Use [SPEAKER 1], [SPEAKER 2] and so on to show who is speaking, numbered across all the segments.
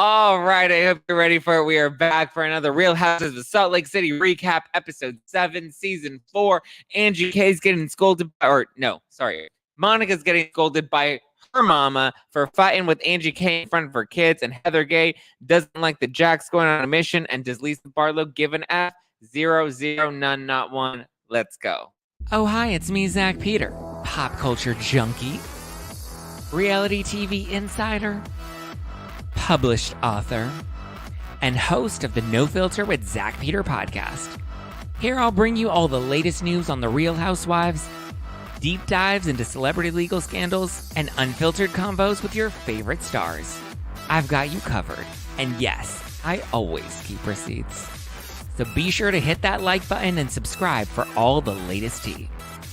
[SPEAKER 1] All right, I hope you're ready for it. We are back for another Real Houses of Salt Lake City recap, episode 7, season 4. Angie K is getting scolded, Monica's getting scolded by her mama for fighting with Angie K in front of her kids, and Heather Gay doesn't like the Jack's going on a mission, and does Lisa Barlow give an F? 0, 0, none, not one. Let's go. Oh, hi, it's me, Zack Peter, pop culture junkie, reality TV insider, published author, and host of the No Filter with Zack Peter podcast. Here I'll bring you all the latest news on the Real Housewives, deep dives into celebrity legal scandals, and unfiltered convos with your favorite stars. I've got you covered, and yes, I always keep receipts. So be sure to hit that like button and subscribe for all the latest tea.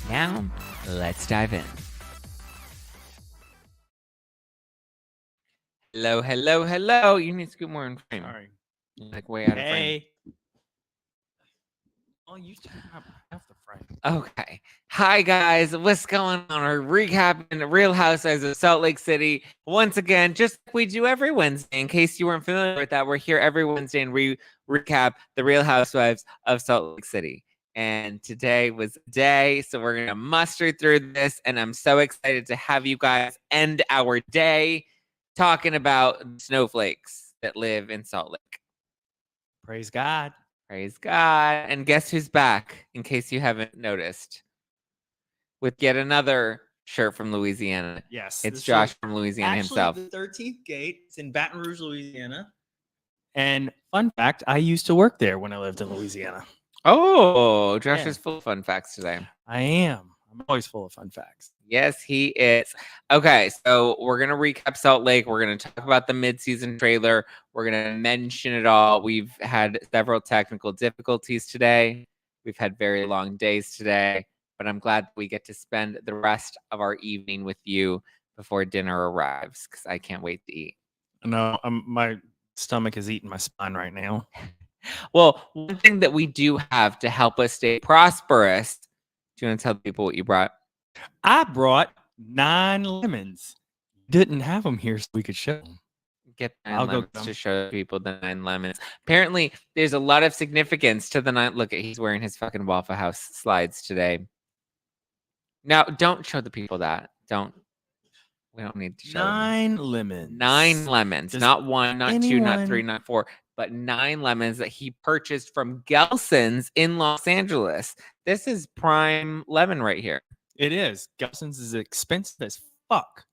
[SPEAKER 1] Now, let's dive in. Hello, hello, hello. You need to scoot more in frame.
[SPEAKER 2] Sorry.
[SPEAKER 1] You're like way out of frame.
[SPEAKER 2] Oh, you took up half the frame.
[SPEAKER 1] Okay. Hi, guys. What's going on? We're recapping Real Housewives of Salt Lake City. Once again, just like we do every Wednesday. In case you weren't familiar with that, we're here every Wednesday and recap the Real Housewives of Salt Lake City. And today was the day, so we're going to muster through this. And I'm so excited to have you guys end our day talking about snowflakes that live in Salt Lake.
[SPEAKER 2] Praise God.
[SPEAKER 1] Praise God. And guess who's back, in case you haven't noticed, with yet another shirt from Louisiana.
[SPEAKER 2] Yes.
[SPEAKER 1] It's Josh from Louisiana himself.
[SPEAKER 3] The 13th gate. It's in Baton Rouge, Louisiana.
[SPEAKER 2] And fun fact, I used to work there when I lived in Louisiana.
[SPEAKER 1] Oh, Josh is full of fun facts today.
[SPEAKER 2] I am. I'm always full of fun facts.
[SPEAKER 1] Yes, he is. Okay, so we're going to recap Salt Lake. We're going to talk about the mid-season trailer. We're going to mention it all. We've had several technical difficulties today. We've had very long days today, but I'm glad we get to spend the rest of our evening with you before dinner arrives, because I can't wait to eat.
[SPEAKER 2] No, my stomach is eating my spine right now.
[SPEAKER 1] Well, one thing that we do have to help us stay prosperous, do you want to tell people what you brought?
[SPEAKER 2] I brought 9 lemons. Didn't have them here so we could show them.
[SPEAKER 1] Get 9 lemons to show people the 9 lemons. Apparently, there's a lot of significance to the 9. Look, he's wearing his fucking Waffle House slides today. Now, don't show the people that. We don't need to show
[SPEAKER 2] 9 lemons.
[SPEAKER 1] 9 lemons. Not 1, not 2, not 3, not 4, but 9 lemons that he purchased from Gelson's in Los Angeles. This is prime lemon right here.
[SPEAKER 2] It is. Gelson's is expensive as fuck.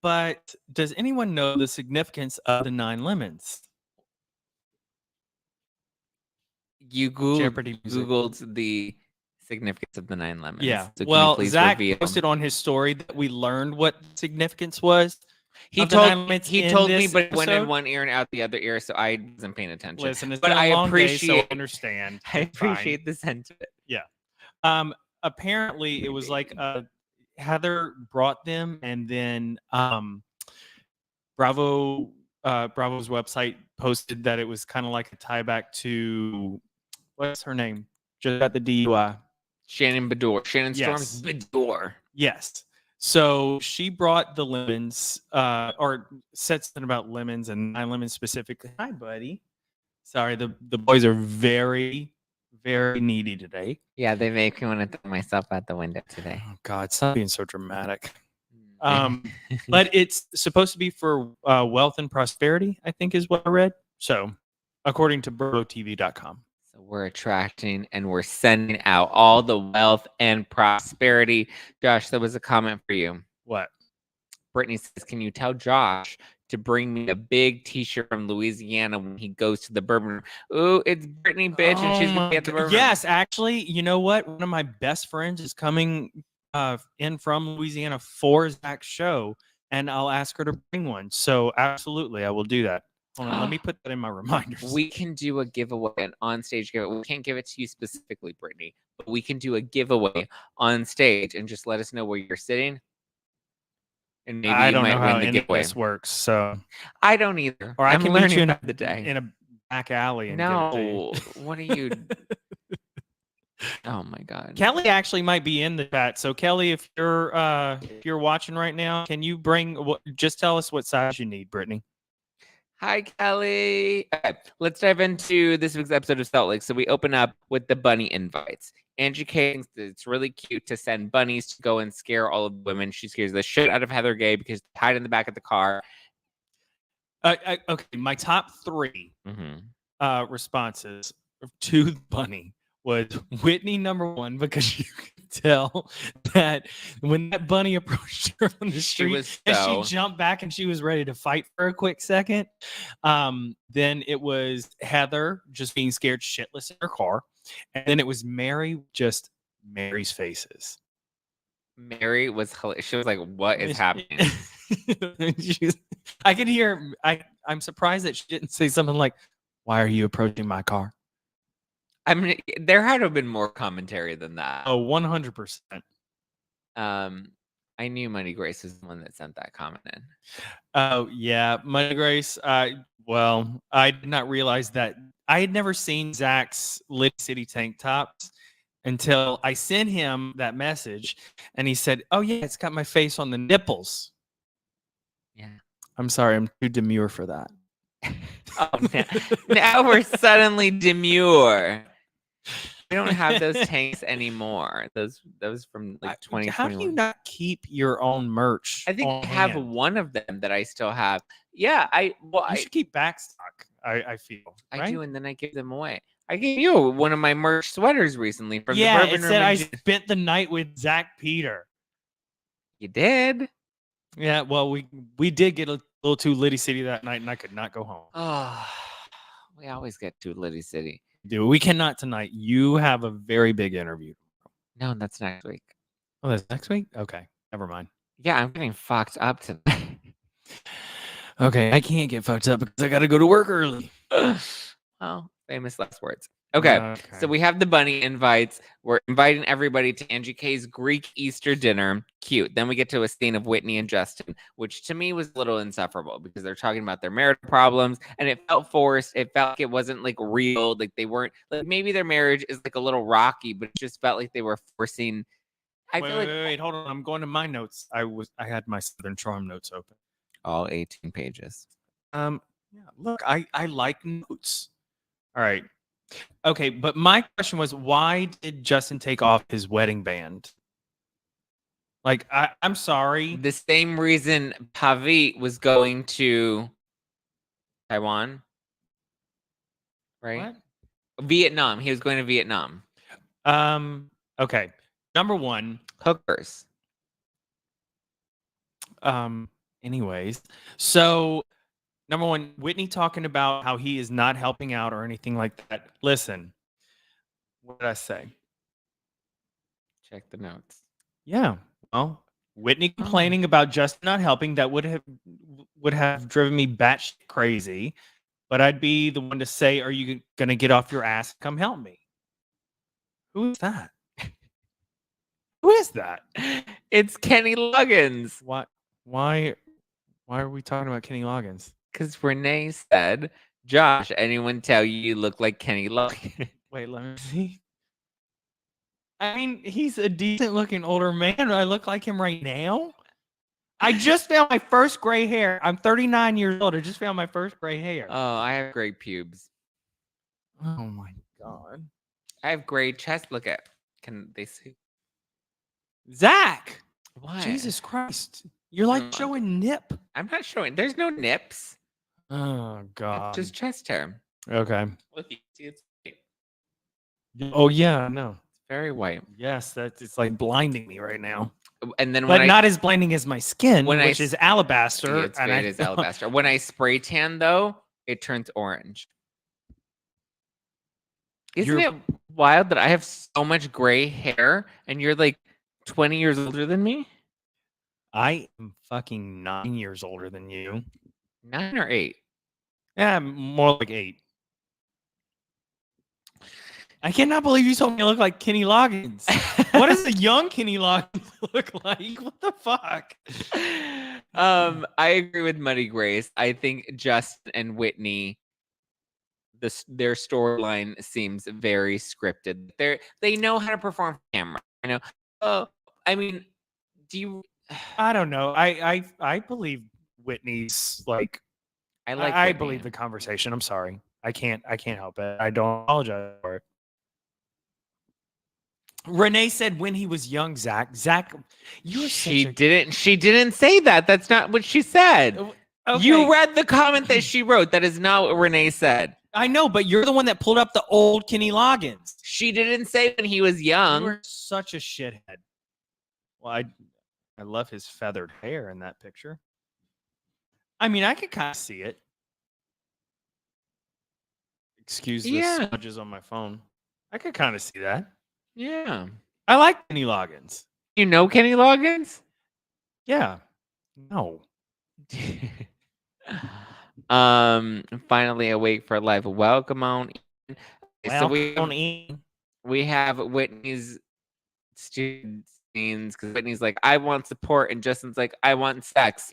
[SPEAKER 2] But does anyone know the significance of the 9 lemons?
[SPEAKER 1] You Googled the significance of the 9 lemons.
[SPEAKER 2] Yeah.
[SPEAKER 1] So
[SPEAKER 2] well, Zack posted on his story that we learned what significance was.
[SPEAKER 1] He told me, but it went in one ear and out the other ear, so I wasn't paying attention.
[SPEAKER 2] Listen, it's
[SPEAKER 1] but
[SPEAKER 2] been a long
[SPEAKER 1] appreciate,
[SPEAKER 2] day, so I understand.
[SPEAKER 1] I appreciate the sentiment.
[SPEAKER 2] Yeah. Apparently, it was like Heather brought them, and then Bravo's website posted that it was kind of like a tie back to what's her name? Just got the DUI.
[SPEAKER 1] Shannon Bedore. Shannon Storm's Bedore.
[SPEAKER 2] Yes. So she brought the lemons, or said something about lemons and 9 lemons specifically. Hi, buddy. Sorry, the boys are very, very needy today.
[SPEAKER 1] Yeah, they make me want to throw myself out the window today.
[SPEAKER 2] Oh, God, stop being so dramatic. But it's supposed to be for wealth and prosperity, I think is what I read. So, according to BarlowTV.com.
[SPEAKER 1] So we're attracting and we're sending out all the wealth and prosperity. Josh, there was a comment for you.
[SPEAKER 2] What?
[SPEAKER 1] Brittany says, can you tell Josh to bring me a big t-shirt from Louisiana when he goes to the bourbon room? Ooh, it's Brittany, bitch, and she's going to be at the bourbon room.
[SPEAKER 2] Yes, actually, you know what? One of my best friends is coming in from Louisiana for Zack's show, and I'll ask her to bring one. So, absolutely, I will do that. Hold on, let me put that in my reminders.
[SPEAKER 1] We can do a giveaway, an on-stage giveaway. We can't give it to you specifically, Brittany, but we can do a giveaway on stage and just let us know where you're sitting. And maybe
[SPEAKER 2] I don't know how
[SPEAKER 1] any of
[SPEAKER 2] this works, so
[SPEAKER 1] I don't either.
[SPEAKER 2] Or I can meet you in
[SPEAKER 1] the day
[SPEAKER 2] in a back alley. And
[SPEAKER 1] no, what are you? Oh my God,
[SPEAKER 2] Kelly actually might be in the chat. So Kelly, if you're watching right now, can you bring? Just tell us what size you need, Brittany.
[SPEAKER 1] Hi, Kelly. Okay, let's dive into this week's episode of Salt Lake. So we open up with the bunny invites. Angie K thinks that it's really cute to send bunnies to go and scare all of the women. She scares the shit out of Heather Gay because they hide in the back of the car.
[SPEAKER 2] Okay, my top 3
[SPEAKER 1] Mm-hmm.
[SPEAKER 2] responses to the bunny was Whitney number 1, because you could tell that when that bunny approached her on the street,
[SPEAKER 1] was
[SPEAKER 2] and
[SPEAKER 1] so-
[SPEAKER 2] she jumped back and she was ready to fight for a quick second. Then it was Heather just being scared shitless in her car, and then it was Mary, just Mary's faces.
[SPEAKER 1] Mary was hilarious. She was like, "What is happening?"
[SPEAKER 2] I could hear. I'm surprised that she didn't say something like, "Why are you approaching my car?"
[SPEAKER 1] I mean, there had to have been more commentary than that.
[SPEAKER 2] Oh, 100%.
[SPEAKER 1] I knew Money Grace was the one that sent that comment in.
[SPEAKER 2] Oh, yeah. Money Grace. Well, I did not realize that. I had never seen Zach's Lit City tank tops until I sent him that message, and he said, "Oh, yeah, it's got my face on the nipples."
[SPEAKER 1] Yeah.
[SPEAKER 2] I'm sorry. I'm too demure for that.
[SPEAKER 1] Oh, now we're suddenly demure. We don't have those tanks anymore. Those from like 2021.
[SPEAKER 2] How do you not keep your own merch?
[SPEAKER 1] I think
[SPEAKER 2] on
[SPEAKER 1] I have
[SPEAKER 2] hand?
[SPEAKER 1] one of them that I still have. Yeah,
[SPEAKER 2] You should keep backstock. I feel.
[SPEAKER 1] I
[SPEAKER 2] right?
[SPEAKER 1] do, and then I give them away. I gave you one of my merch sweaters recently from the
[SPEAKER 2] Yeah,
[SPEAKER 1] Bourbon
[SPEAKER 2] it
[SPEAKER 1] Room.
[SPEAKER 2] said I
[SPEAKER 1] in
[SPEAKER 2] spent the night with Zack Peter.
[SPEAKER 1] You did?
[SPEAKER 2] Yeah, well, we did get a little too Liddy City that night, and I could not go home.
[SPEAKER 1] Oh, we always get to Liddy City.
[SPEAKER 2] Dude, we cannot tonight. You have a very big interview.
[SPEAKER 1] No, that's next week.
[SPEAKER 2] Oh, that's next week? Okay, never mind.
[SPEAKER 1] Yeah, I'm getting fucked up tonight.
[SPEAKER 2] Okay, I can't get fucked up because I got to go to work early.
[SPEAKER 1] Well, famous last words. Okay, so we have the bunny invites. We're inviting everybody to Angie K's Greek Easter dinner. Cute. Then we get to a scene of Whitney and Justin, which to me was a little insufferable because they're talking about their marital problems, and it felt forced. It felt like it wasn't like real. Like they weren't like maybe their marriage is like a little rocky, but it just felt like they were forcing.
[SPEAKER 2] Wait, hold on. I'm going to my notes. I had my Southern Charm notes open.
[SPEAKER 1] All 18 pages.
[SPEAKER 2] Yeah, look, I like notes. All right. Okay, but my question was, why did Justin take off his wedding band? Like, I'm sorry.
[SPEAKER 1] The same reason Pavit was going to Taiwan, right?
[SPEAKER 2] What?
[SPEAKER 1] Vietnam. He was going to Vietnam.
[SPEAKER 2] Okay. Number 1,
[SPEAKER 1] Hookers.
[SPEAKER 2] Anyways, so number 1, Whitney talking about how he is not helping out or anything like that. Listen, what did I say?
[SPEAKER 1] Check the notes.
[SPEAKER 2] Yeah. Well, Whitney complaining about Justin not helping, that would have driven me batshit crazy. But I'd be the one to say, "Are you gonna get off your ass and come help me?" Who is that? Who is that?
[SPEAKER 1] It's Kenny Loggins.
[SPEAKER 2] What? Why are we talking about Kenny Loggins?
[SPEAKER 1] Because Renee said, "Josh, anyone tell you look like Kenny Loggins?"
[SPEAKER 2] Wait, let me see. I mean, he's a decent looking older man. Do I look like him right now? I just found my first gray hair. I'm 39 years old. I just found my first gray hair.
[SPEAKER 1] Oh, I have gray pubes.
[SPEAKER 2] Oh my god.
[SPEAKER 1] I have gray chest. Look at. Can they see?
[SPEAKER 2] Zach!
[SPEAKER 1] What?
[SPEAKER 2] Jesus Christ. You're like showing nip.
[SPEAKER 1] I'm not showing. There's no nips.
[SPEAKER 2] Oh god.
[SPEAKER 1] Just chest hair.
[SPEAKER 2] Okay.
[SPEAKER 1] Look, you see it's white.
[SPEAKER 2] Oh yeah, no.
[SPEAKER 1] Very white.
[SPEAKER 2] Yes, it's like blinding me right now.
[SPEAKER 1] And then when
[SPEAKER 2] But not as blinding as my skin,
[SPEAKER 1] when
[SPEAKER 2] which is alabaster.
[SPEAKER 1] it is alabaster. When I spray tan though, it turns orange. Isn't it wild that I have so much gray hair and you're like 20 years older than me?
[SPEAKER 2] I am fucking 9 years older than you.
[SPEAKER 1] 9 or 8?
[SPEAKER 2] Yeah, more like 8. I cannot believe you told me I look like Kenny Loggins. What does a young Kenny Loggins look like? What the fuck?
[SPEAKER 1] I agree with Muddy Grace. I think Justin and Whitney, their storyline seems very scripted. They know how to perform camera. You know. Oh, I mean, do you?
[SPEAKER 2] I don't know. I believe Whitney's like
[SPEAKER 1] I like.
[SPEAKER 2] I
[SPEAKER 1] Whitney.
[SPEAKER 2] believe the conversation. I'm sorry. I can't help it. I don't apologize for it. Renee said when he was young, Zach, you're
[SPEAKER 1] She
[SPEAKER 2] such a...
[SPEAKER 1] didn't. She didn't say that. That's not what she said.
[SPEAKER 2] Okay.
[SPEAKER 1] You read the comment that she wrote. That is not what Renee said.
[SPEAKER 2] I know, but you're the one that pulled up the old Kenny Loggins.
[SPEAKER 1] She didn't say when he was young.
[SPEAKER 2] You are such a shithead. Well, I love his feathered hair in that picture. I mean, I could kind of see it. Excuse the smudges on my phone. I could kind of see that.
[SPEAKER 1] Yeah.
[SPEAKER 2] I like Kenny Loggins.
[SPEAKER 1] You know Kenny Loggins?
[SPEAKER 2] Yeah. No.
[SPEAKER 1] Finally awake for life. Welcome on in. So we have Whitney's student scenes because Whitney's like, I want support, and Justin's like, I want sex.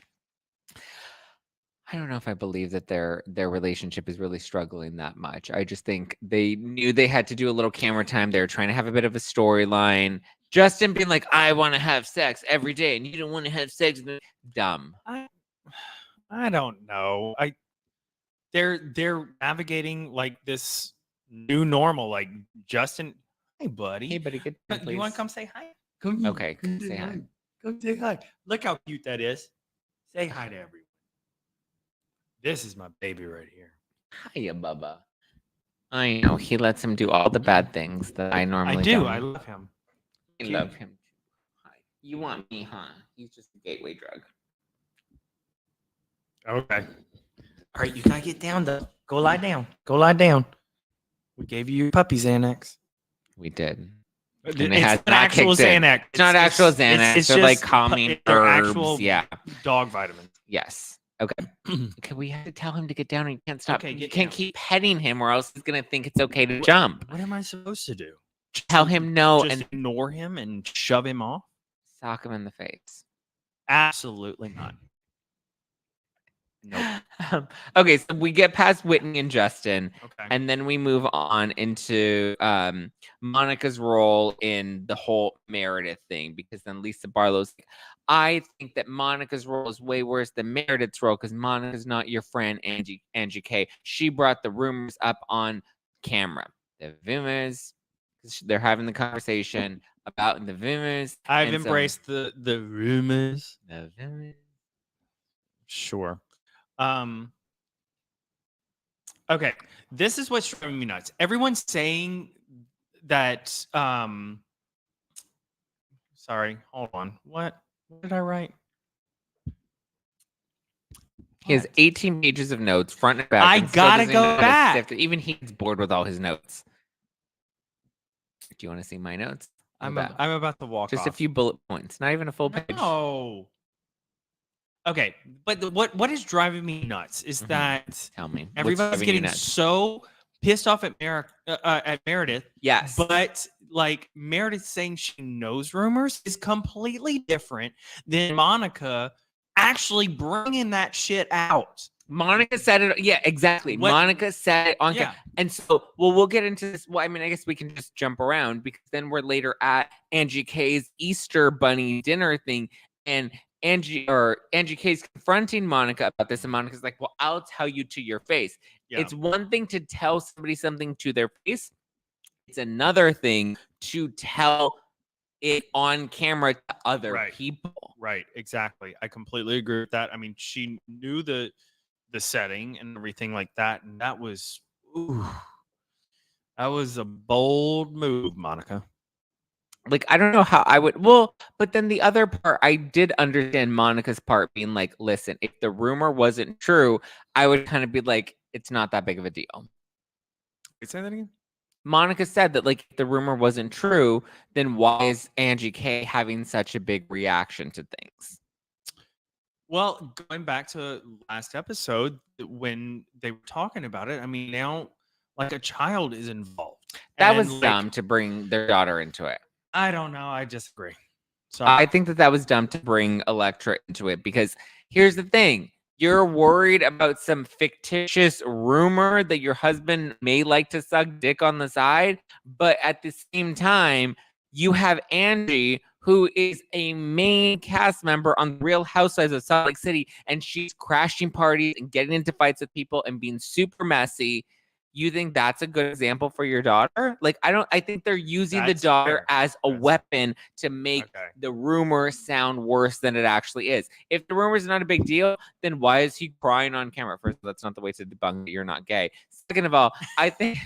[SPEAKER 1] I don't know if I believe that their relationship is really struggling that much. I just think they knew they had to do a little camera time. They were trying to have a bit of a storyline. Justin being like, I want to have sex every day, and you don't want to have sex. Dumb.
[SPEAKER 2] I don't know. They're navigating like this new normal. Like Justin, hey buddy,
[SPEAKER 1] good.
[SPEAKER 2] You want to come say hi?
[SPEAKER 1] Okay, say hi.
[SPEAKER 2] Come say hi. Look how cute that is. Say hi to everyone. This is my baby right here.
[SPEAKER 1] Hiya, Bubba. I know he lets him do all the bad things that I normally
[SPEAKER 2] do.
[SPEAKER 1] don't.
[SPEAKER 2] I love him.
[SPEAKER 1] I love him. You want me, huh? He's just a gateway drug.
[SPEAKER 2] Okay. All right, you gotta get down though. Go lie down. Go lie down. We gave you your puppy Xanax.
[SPEAKER 1] We did.
[SPEAKER 2] It's not actual Xanax.
[SPEAKER 1] It's not actual Xanax.
[SPEAKER 2] It's
[SPEAKER 1] they're
[SPEAKER 2] just
[SPEAKER 1] like calming
[SPEAKER 2] they're
[SPEAKER 1] herbs.
[SPEAKER 2] actual dog vitamins.
[SPEAKER 1] Yes. Okay. Okay. We have to tell him to get down. And you can't stop.
[SPEAKER 2] Okay,
[SPEAKER 1] you can't keep petting him, or else he's gonna think it's okay to jump.
[SPEAKER 2] What am I supposed to do?
[SPEAKER 1] Tell him no
[SPEAKER 2] Just
[SPEAKER 1] and
[SPEAKER 2] ignore him and shove him off?
[SPEAKER 1] sock him in the face.
[SPEAKER 2] Absolutely not. Nope.
[SPEAKER 1] Okay, so we get past Whitney and Justin,
[SPEAKER 2] Okay.
[SPEAKER 1] and then we move on into Monica's role in the whole Meredith thing, because then Lisa Barlow's like, I think that Monica's role is way worse than Meredith's role because Monica's not your friend, Angie K. She brought the rumors up on camera. The rumors, they're having the conversation about the rumors.
[SPEAKER 2] I've embraced the rumors.
[SPEAKER 1] The rumors.
[SPEAKER 2] Sure. Okay, this is what's driving me nuts. Everyone's saying that sorry, hold on. What did I write?
[SPEAKER 1] He has 18 pages of notes, front and back.
[SPEAKER 2] I
[SPEAKER 1] and still
[SPEAKER 2] gotta
[SPEAKER 1] doesn't
[SPEAKER 2] go
[SPEAKER 1] know how to
[SPEAKER 2] back.
[SPEAKER 1] sift it. Even he's bored with all his notes. Do you want to see my notes?
[SPEAKER 2] I'm about to walk
[SPEAKER 1] Just
[SPEAKER 2] off.
[SPEAKER 1] a few bullet points, not even a full page.
[SPEAKER 2] No. Okay, but what is driving me nuts is that
[SPEAKER 1] Tell me. What's
[SPEAKER 2] everybody's
[SPEAKER 1] driving you
[SPEAKER 2] getting
[SPEAKER 1] nuts?
[SPEAKER 2] so pissed off at Meredith.
[SPEAKER 1] Yes.
[SPEAKER 2] But like Meredith saying she knows rumors is completely different than Monica actually bringing that shit out.
[SPEAKER 1] Monica said it. Yeah, exactly. Monica said it on camera. And so, we'll get into this. Well, I mean, I guess we can just jump around because then we're later at Angie K's Easter Bunny dinner thing. And Angie K's confronting Monica about this. And Monica's like, well, I'll tell you to your face. Yeah. It's one thing to tell somebody something to their face. It's another thing to tell it on camera to other people.
[SPEAKER 2] Right. Exactly. I completely agree with that. I mean, she knew the setting and everything like that. And that was a bold move, Monica.
[SPEAKER 1] Like, I don't know how I would. Well, but then the other part, I did understand Monica's part being like, listen, if the rumor wasn't true, I would kind of be like, it's not that big of a deal.
[SPEAKER 2] Say that again?
[SPEAKER 1] Monica said that, like, if the rumor wasn't true, then why is Angie K having such a big reaction to things?
[SPEAKER 2] Well, going back to last episode when they were talking about it, I mean, now like a child is involved.
[SPEAKER 1] That was dumb to bring their daughter into it.
[SPEAKER 2] I don't know. I disagree. So
[SPEAKER 1] I think that was dumb to bring Elektra into it because here's the thing. You're worried about some fictitious rumor that your husband may like to suck dick on the side. But at the same time, you have Angie who is a main cast member on The Real Housewives of Salt Lake City, and she's crashing parties and getting into fights with people and being super messy. You think that's a good example for your daughter? Like, I think they're using the daughter as a weapon to make the rumor sound worse than it actually is. If the rumor is not a big deal, then why is he crying on camera? First of all, that's not the way to debunk that you're not gay. Second of all, I think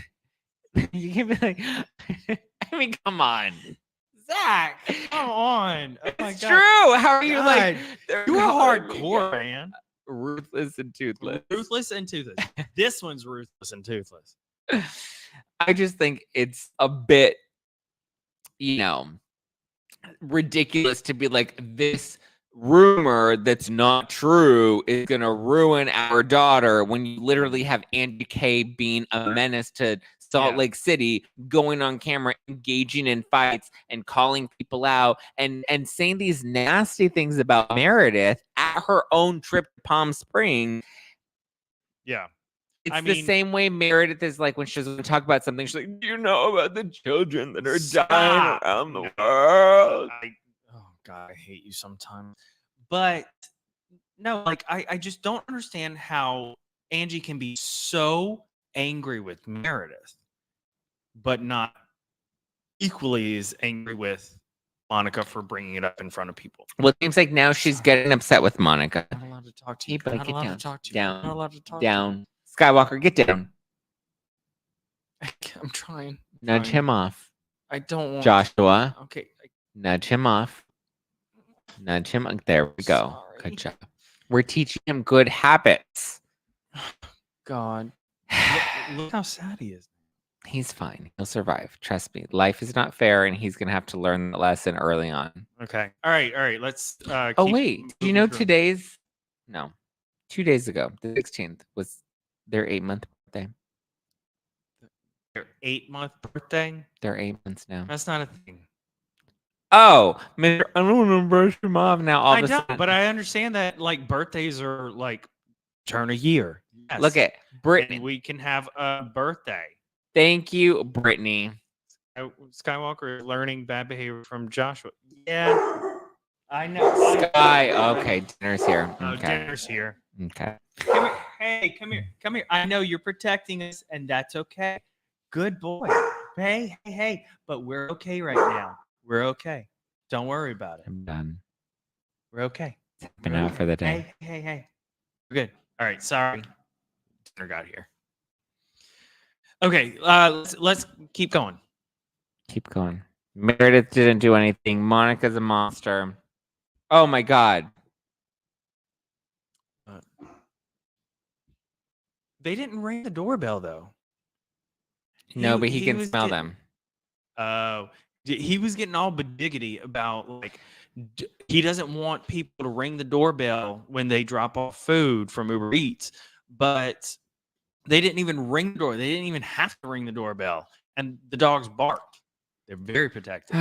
[SPEAKER 1] you can be like, I mean, come on.
[SPEAKER 2] Zach, come on. Oh
[SPEAKER 1] it's true. How are you like?
[SPEAKER 2] You're hardcore, man.
[SPEAKER 1] Ruthless and toothless.
[SPEAKER 2] Ruthless and toothless. This one's ruthless and toothless.
[SPEAKER 1] I just think it's a bit, ridiculous to be like, this rumor that's not true is going to ruin our daughter when you literally have Angie K being a menace to Salt Lake City, going on camera, engaging in fights and calling people out and saying these nasty things about Meredith at her own trip to Palm Springs.
[SPEAKER 2] Yeah.
[SPEAKER 1] It's the same way Meredith is like when she's going to talk about something. She's like, do you know about the children that are dying around the world?
[SPEAKER 2] Oh, God, I hate you sometimes. But no, like, I just don't understand how Angie can be so angry with Meredith, but not equally as angry with Monica for bringing it up in front of people.
[SPEAKER 1] Well, it seems like now she's getting upset with Monica.
[SPEAKER 2] I'm not allowed to talk to you.
[SPEAKER 1] Hey,
[SPEAKER 2] I'm not
[SPEAKER 1] get
[SPEAKER 2] allowed
[SPEAKER 1] down.
[SPEAKER 2] to talk to you.
[SPEAKER 1] Down.
[SPEAKER 2] I'm not allowed to talk
[SPEAKER 1] down. Skywalker, get down.
[SPEAKER 2] I'm trying.
[SPEAKER 1] Nudge him off.
[SPEAKER 2] I don't want
[SPEAKER 1] Joshua.
[SPEAKER 2] Okay.
[SPEAKER 1] Nudge him off. Nudge him. There we go.
[SPEAKER 2] Sorry.
[SPEAKER 1] Good job. We're teaching him good habits.
[SPEAKER 2] God. Look how sad he is.
[SPEAKER 1] He's fine. He'll survive. Trust me. Life is not fair, and he's gonna have to learn the lesson early on.
[SPEAKER 2] Okay. All right. Let's.
[SPEAKER 1] Oh wait. Do you know today's? No. 2 days ago, the 16th was their 8-month birthday.
[SPEAKER 2] Their 8-month birthday.
[SPEAKER 1] They're 8 months now.
[SPEAKER 2] That's not a thing.
[SPEAKER 1] Oh, I don't want to brush him off now. All of a sudden,
[SPEAKER 2] but I understand that like birthdays are like turn a year. Yes.
[SPEAKER 1] Look at Brittany.
[SPEAKER 2] And we can have a birthday.
[SPEAKER 1] Thank you, Brittany.
[SPEAKER 2] Skywalker is learning bad behavior from Joshua. Yeah, I know.
[SPEAKER 1] Sky. Okay, dinner's here.
[SPEAKER 2] Oh,
[SPEAKER 1] Okay.
[SPEAKER 2] dinner's here.
[SPEAKER 1] Okay.
[SPEAKER 2] Come here. Hey, come here. Come here. I know you're protecting us, and that's okay. Good boy. Hey. But we're okay right now. We're okay. Don't worry about it.
[SPEAKER 1] I'm done.
[SPEAKER 2] We're okay.
[SPEAKER 1] Been out for the day.
[SPEAKER 2] Hey. We're good. All right. Sorry. Dinner got here. Okay. Let's keep going.
[SPEAKER 1] Keep going. Meredith didn't do anything. Monica's a monster. Oh my God.
[SPEAKER 2] They didn't ring the doorbell though.
[SPEAKER 1] No, but he can smell them.
[SPEAKER 2] Oh, he was getting all bediggity about like he doesn't want people to ring the doorbell when they drop off food from Uber Eats, but they didn't even ring the door. They didn't even have to ring the doorbell, and the dogs barked. They're very protective.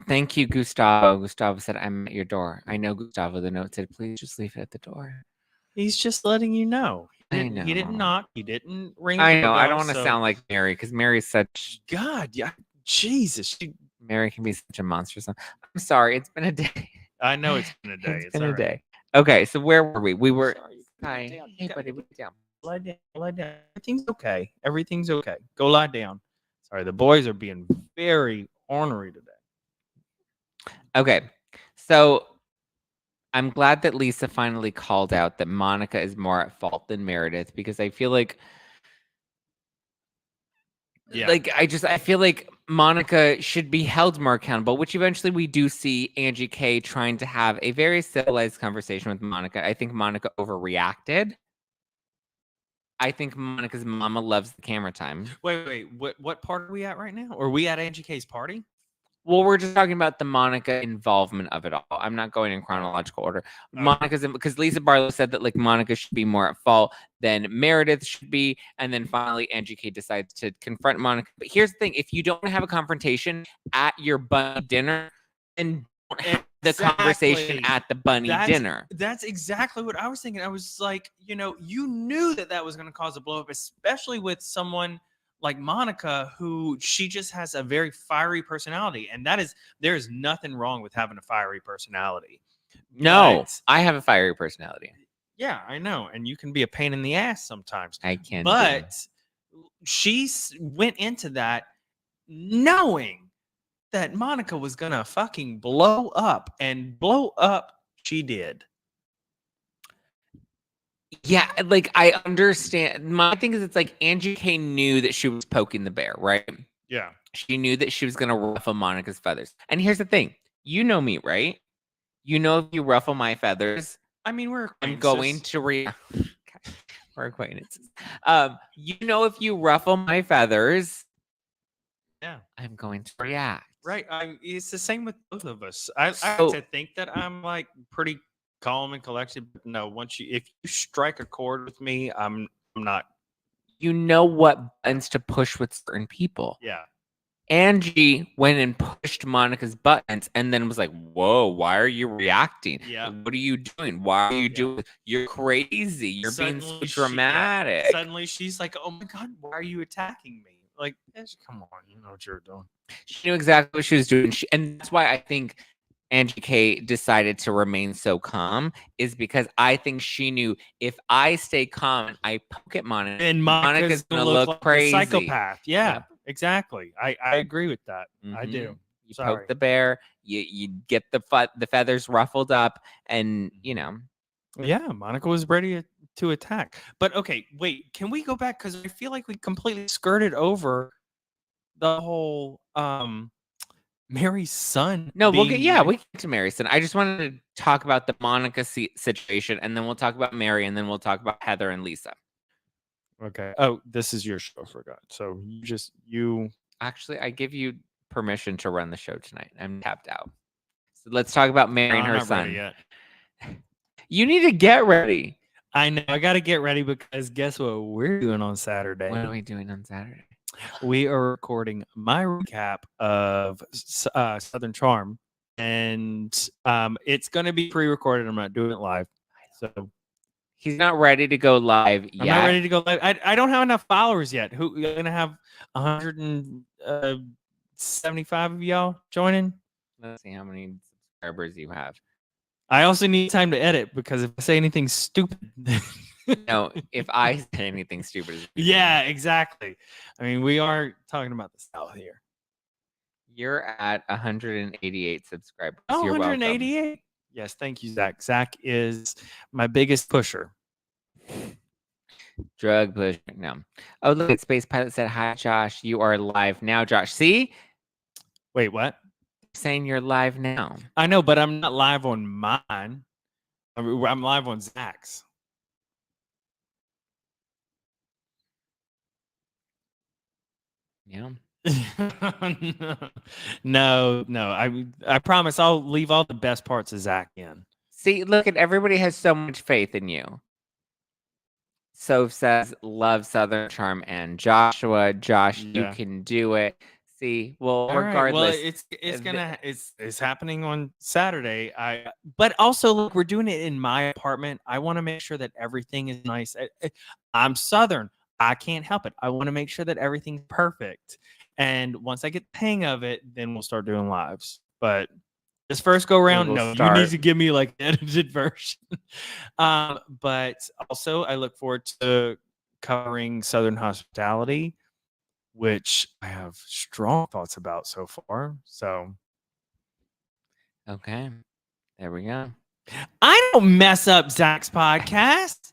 [SPEAKER 1] Thank you, Gustavo. Gustavo said, "I'm at your door." I know, Gustavo. The note said, "Please just leave it at the door."
[SPEAKER 2] He's just letting you know.
[SPEAKER 1] I know.
[SPEAKER 2] He didn't knock. He didn't ring. The
[SPEAKER 1] I know.
[SPEAKER 2] doorbell,
[SPEAKER 1] I don't want to sound like Mary because Mary's such.
[SPEAKER 2] God, yeah, Jesus.
[SPEAKER 1] Mary can be such a monster. I'm sorry. It's been a day.
[SPEAKER 2] I know it's been a day.
[SPEAKER 1] It's been a day. Okay, so where were we? We were.
[SPEAKER 2] Hi.
[SPEAKER 1] Hey, buddy. Lie down.
[SPEAKER 2] Lie down. Lie down. Everything's okay. Everything's okay. Go lie down. Sorry, the boys are being very ornery today.
[SPEAKER 1] Okay, so I'm glad that Lisa finally called out that Monica is more at fault than Meredith because I feel like.
[SPEAKER 2] Yeah.
[SPEAKER 1] Like I feel like Monica should be held more accountable, which eventually we do see Angie K trying to have a very civilized conversation with Monica. I think Monica overreacted. I think Monica's mama loves the camera time.
[SPEAKER 2] Wait. What part are we at right now? Are we at Angie K's party?
[SPEAKER 1] Well, we're just talking about the Monica involvement of it all. I'm not going in chronological order. Monica's because Lisa Barlow said that like Monica should be more at fault than Meredith should be, and then finally Angie K decides to confront Monica. But here's the thing: if you don't have a confrontation at your bunny dinner, then don't have the conversation at the bunny dinner.
[SPEAKER 2] That's exactly what I was thinking. I was like, you knew that was going to cause a blow up, especially with someone like Monica, who she just has a very fiery personality, and there's nothing wrong with having a fiery personality.
[SPEAKER 1] No,
[SPEAKER 2] But
[SPEAKER 1] I have a fiery personality.
[SPEAKER 2] yeah, I know, and you can be a pain in the ass sometimes.
[SPEAKER 1] I can.
[SPEAKER 2] But she went into that knowing that Monica was gonna fucking blow up, and blow up she did.
[SPEAKER 1] Yeah, like I understand. My thing is, it's like Angie K knew that she was poking the bear, right?
[SPEAKER 2] Yeah.
[SPEAKER 1] She knew that she was gonna ruffle Monica's feathers. And here's the thing: you know me, right? You know, if you ruffle my feathers,
[SPEAKER 2] I mean, we're
[SPEAKER 1] I'm going to we're acquaintances. You know, if you ruffle my feathers,
[SPEAKER 2] Yeah.
[SPEAKER 1] I'm going to react.
[SPEAKER 2] Right. It's the same with both of us. I like
[SPEAKER 1] So-
[SPEAKER 2] to think that I'm like pretty calm and collected, but no, if you strike a chord with me, I'm not.
[SPEAKER 1] You know what buttons to push with certain people.
[SPEAKER 2] Yeah.
[SPEAKER 1] Angie went and pushed Monica's buttons and then was like, whoa, why are you reacting?
[SPEAKER 2] Yeah.
[SPEAKER 1] What are you doing? Why are you doing? You're crazy. You're being so dramatic.
[SPEAKER 2] Suddenly she's like, oh my God, why are you attacking me? Like, come on, you know what you're doing.
[SPEAKER 1] She knew exactly what she was doing. And that's why I think Angie K decided to remain so calm, is because I think she knew if I stay calm and I poke at Monica,
[SPEAKER 2] And
[SPEAKER 1] Monica's going to look
[SPEAKER 2] like
[SPEAKER 1] crazy.
[SPEAKER 2] Psychopath. Yeah,
[SPEAKER 1] Yep.
[SPEAKER 2] Exactly. I agree with that. I do.
[SPEAKER 1] Mhm. You poke the bear, you get the feathers ruffled up, and you know.
[SPEAKER 2] Yeah, Monica was ready to attack. But okay, wait, can we go back? Because I feel like we completely skirted over the whole Mary's son.
[SPEAKER 1] No, we get to Mary's son. I just wanted to talk about the Monica situation, and then we'll talk about Mary, and then we'll talk about Heather and Lisa.
[SPEAKER 2] Okay. Oh, this is your show, I forgot. So you
[SPEAKER 1] Actually, I give you permission to run the show tonight. I'm tapped out. So let's talk about Mary and her son.
[SPEAKER 2] Yet.
[SPEAKER 1] You need to get ready.
[SPEAKER 2] I know. I got to get ready because guess what we're doing on Saturday?
[SPEAKER 1] What are we doing on Saturday?
[SPEAKER 2] We are recording my recap of Southern Charm, and it's going to be pre-recorded. I'm not doing it live, so
[SPEAKER 1] he's not ready to go live yet.
[SPEAKER 2] I'm not ready to go live. I don't have enough followers yet. Who you're going to have 175 of y'all joining?
[SPEAKER 1] Let's see how many subscribers you have.
[SPEAKER 2] I also need time to edit because if I say anything stupid.
[SPEAKER 1] No, if I say anything stupid.
[SPEAKER 2] Yeah, exactly. I mean, we are talking about the South here.
[SPEAKER 1] You're at 188 subscribers.
[SPEAKER 2] Oh,
[SPEAKER 1] You're
[SPEAKER 2] 188.
[SPEAKER 1] welcome.
[SPEAKER 2] Yes, thank you, Zach. Zach is my biggest pusher.
[SPEAKER 1] Drug pusher. No. Oh, look at Space Pilot said, hi, Josh. You are live now, Josh. See?
[SPEAKER 2] Wait, what?
[SPEAKER 1] Saying you're live now.
[SPEAKER 2] I know, but I'm not live on mine. I'm live on Zach's.
[SPEAKER 1] Yeah.
[SPEAKER 2] No. I promise I'll leave all the best parts of Zach in.
[SPEAKER 1] See, look at everybody has so much faith in you. Soph says, love Southern Charm and Joshua. Josh, you can do it. See, well,
[SPEAKER 2] all
[SPEAKER 1] regardless.
[SPEAKER 2] Right. Well, it's happening on Saturday. But also look, we're doing it in my apartment. I want to make sure that everything is nice. I'm Southern. I can't help it. I want to make sure that everything's perfect. And once I get the hang of it, then we'll start doing lives. But this first go round, you need to give me like the edited version. But also I look forward to covering Southern hospitality, which I have strong thoughts about so far. So
[SPEAKER 1] okay. There we go.
[SPEAKER 2] I don't mess up Zach's podcast.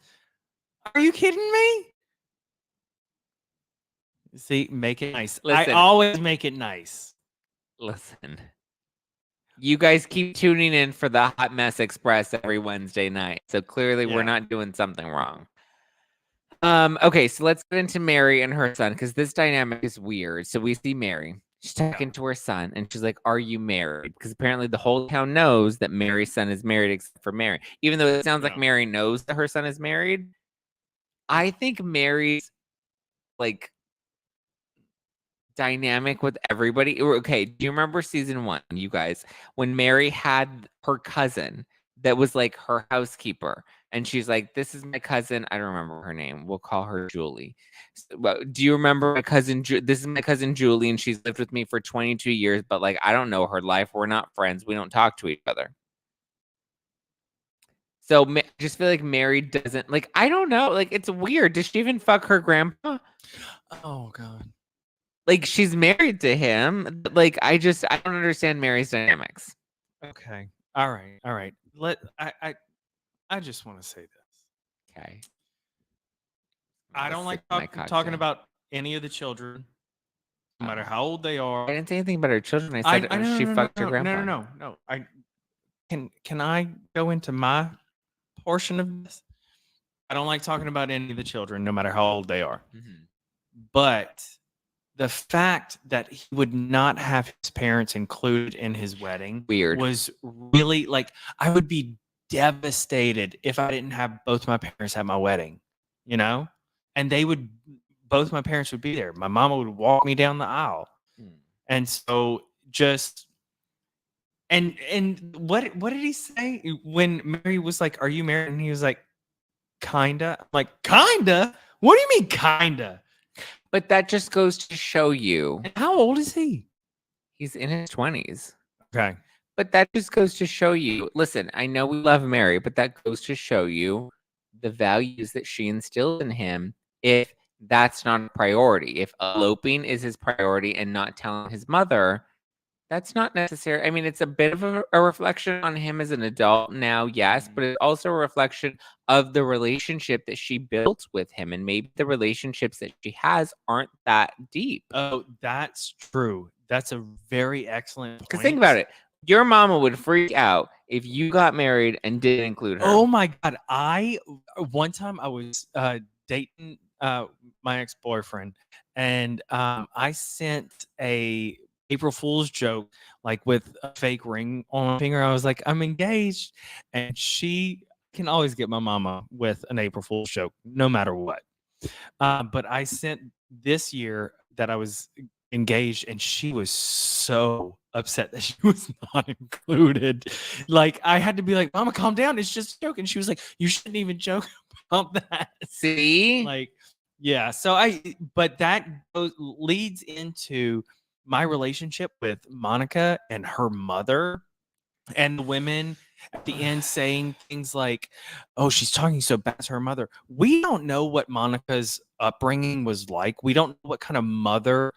[SPEAKER 2] Are you kidding me? See, make it nice.
[SPEAKER 1] Listen,
[SPEAKER 2] I always make it nice.
[SPEAKER 1] Listen. You guys keep tuning in for the Hot Mess Express every Wednesday night. So clearly we're not doing something wrong. Okay, so let's get into Mary and her son, because this dynamic is weird. So we see Mary. She's talking to her son, and she's like, are you married? Because apparently the whole town knows that Mary's son is married except for Mary. Even though it sounds like Mary knows that her son is married, I think Mary's like dynamic with everybody. Okay, do you remember season 1, you guys, when Mary had her cousin that was like her housekeeper. And she's like, this is my cousin. I don't remember her name. We'll call her Julie. Do you remember my cousin? This is my cousin Julie, and she's lived with me for 22 years, but like, I don't know her life. We're not friends. We don't talk to each other. So I just feel like Mary doesn't like, I don't know. Like, it's weird. Does she even fuck her grandpa?
[SPEAKER 2] Oh God.
[SPEAKER 1] Like, she's married to him. Like, I don't understand Mary's dynamics.
[SPEAKER 2] Okay. All right. I just want to say this.
[SPEAKER 1] Okay.
[SPEAKER 2] I don't like talking about any of the children, no matter how old they are.
[SPEAKER 1] I didn't say anything about her children. I said she fucked her grandpa.
[SPEAKER 2] No. Can I go into my portion of this? I don't like talking about any of the children, no matter how old they are.
[SPEAKER 1] Mm-hmm.
[SPEAKER 2] But the fact that he would not have his parents included in his wedding was really like, I would be devastated if I didn't have both my parents at my wedding, you know? And both my parents would be there. My mama would walk me down the aisle. And so and what did he say when Mary was like, are you married? And he was like, kinda. I'm like, kinda? What do you mean kinda?
[SPEAKER 1] But that just goes to show you.
[SPEAKER 2] And how old is he?
[SPEAKER 1] He's in his 20s.
[SPEAKER 2] Okay.
[SPEAKER 1] But that just goes to show you. Listen, I know we love Mary, but that goes to show you the values that she instilled in him. If that's not a priority, if eloping is his priority and not telling his mother, that's not necessary. I mean, it's a bit of a reflection on him as an adult now, yes, but it's also a reflection of the relationship that she built with him. And maybe the relationships that she has aren't that deep.
[SPEAKER 2] Oh, that's true. That's a very excellent point.
[SPEAKER 1] Because think about it. Your mama would freak out if you got married and didn't include her.
[SPEAKER 2] Oh my God. One time I was dating my ex-boyfriend, and I sent a April Fool's joke, like with a fake ring on my finger. I was like, I'm engaged. And she can always get my mama with an April Fool's joke, no matter what. But I sent this year that I was engaged, and she was so upset that she was not included. Like, I had to be like, Mama, calm down. It's just a joke. And she was like, you shouldn't even joke about that.
[SPEAKER 1] See?
[SPEAKER 2] Like, yeah. So but that leads into my relationship with Monica and her mother, and the women at the end saying things like, oh, she's talking so bad to her mother. We don't know what Monica's upbringing was like. We don't know what kind of mother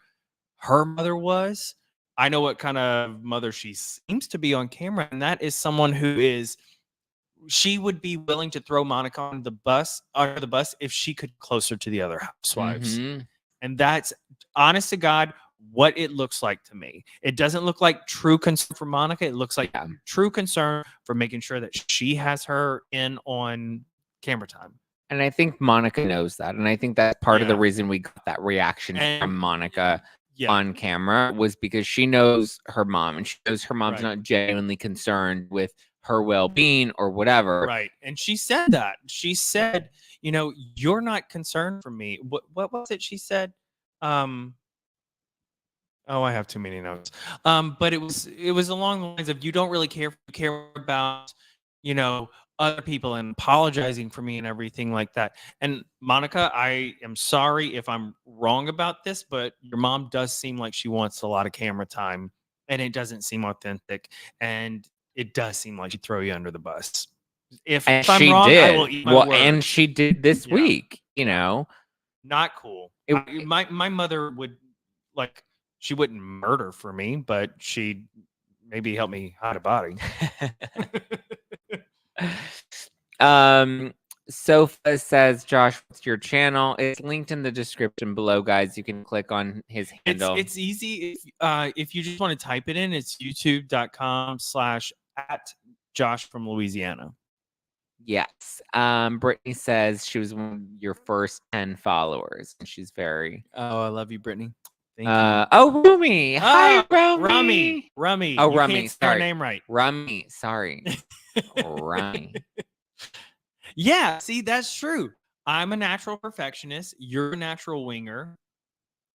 [SPEAKER 2] her mother was. I know what kind of mother she seems to be on camera, and that is someone she would be willing to throw Monica on the bus if she could closer to the other housewives.
[SPEAKER 1] Mm-hmm.
[SPEAKER 2] And that's, honest to God, what it looks like to me. It doesn't look like true concern for Monica. It looks like true concern for making sure that she has her in on camera time.
[SPEAKER 1] And I think Monica knows that. And I think that's part of the reason we got that reaction from Monica on camera, was because she knows her mom, and she knows her mom's not genuinely concerned with her well-being or whatever.
[SPEAKER 2] Right. And she said that. She said, you're not concerned for me. What was it she said? Oh, I have too many notes. But it was along the lines of, you don't really care about, other people and apologizing for me and everything like that. And Monica, I am sorry if I'm wrong about this, but your mom does seem like she wants a lot of camera time, and it doesn't seem authentic, and it does seem like she'd throw you under the bus. If I'm wrong, I will eat my words.
[SPEAKER 1] And she did this week,
[SPEAKER 2] Not cool. My mother would, like, she wouldn't murder for me, but she'd maybe help me hide a body.
[SPEAKER 1] Sofa says, Josh, what's your channel? It's linked in the description below, guys. You can click on his handle.
[SPEAKER 2] It's easy. If you just want to type it in, it's youtube.com/@Josh from Louisiana.
[SPEAKER 1] Yes. Brittany says she was one of your first 10 followers, and she's very...
[SPEAKER 2] Oh, I love you, Brittany. Thank you.
[SPEAKER 1] Oh, Rumi. Hi, Rumi.
[SPEAKER 2] Rummy.
[SPEAKER 1] Oh, Rummy.
[SPEAKER 2] Sorry. Her name right.
[SPEAKER 1] Rummy. Sorry. Rummy.
[SPEAKER 2] Yeah, see, that's true. I'm a natural perfectionist. You're a natural winger.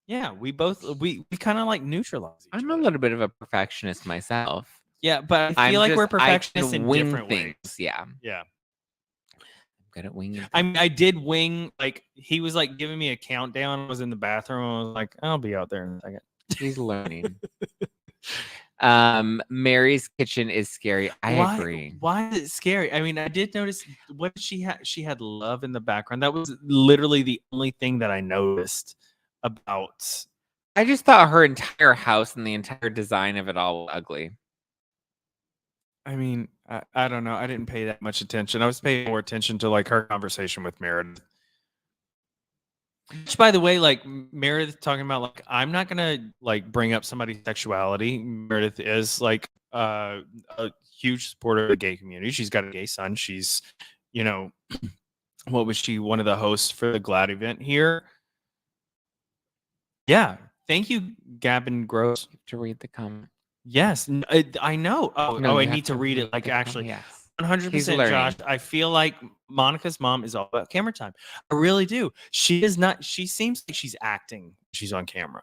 [SPEAKER 2] Yeah, we kind of like neutralize each
[SPEAKER 1] I'm
[SPEAKER 2] other.
[SPEAKER 1] a little bit of a perfectionist myself.
[SPEAKER 2] Yeah, but I feel like we're perfectionists in
[SPEAKER 1] wing
[SPEAKER 2] different
[SPEAKER 1] things.
[SPEAKER 2] ways.
[SPEAKER 1] Yeah.
[SPEAKER 2] Yeah.
[SPEAKER 1] I'm good at winging.
[SPEAKER 2] I mean, I did wing, like, he was like giving me a countdown. I was in the bathroom. I was like, I'll be out there in a second.
[SPEAKER 1] He's learning. Mary's kitchen is scary. I agree.
[SPEAKER 2] Why is it scary? I mean, I did notice what she had. She had love in the background. That was literally the only thing that I noticed about.
[SPEAKER 1] I just thought her entire house and the entire design of it all was ugly.
[SPEAKER 2] I mean, I don't know. I didn't pay that much attention. I was paying more attention to like her conversation with Meredith. Which, by the way, like Meredith talking about, like, I'm not gonna like bring up somebody's sexuality. Meredith is like a huge supporter of the gay community. She's got a gay son. She's, you know, what was she? One of the hosts for the GLAAD event here. Yeah. Thank you, Gavin Gross.
[SPEAKER 1] To read the comment.
[SPEAKER 2] Yes, I know. I need to read it. Like, actually,
[SPEAKER 1] yes.
[SPEAKER 2] 100%, Josh. I feel like Monica's mom is all about camera time. I really do. She is not. She seems like she's acting. She's on camera.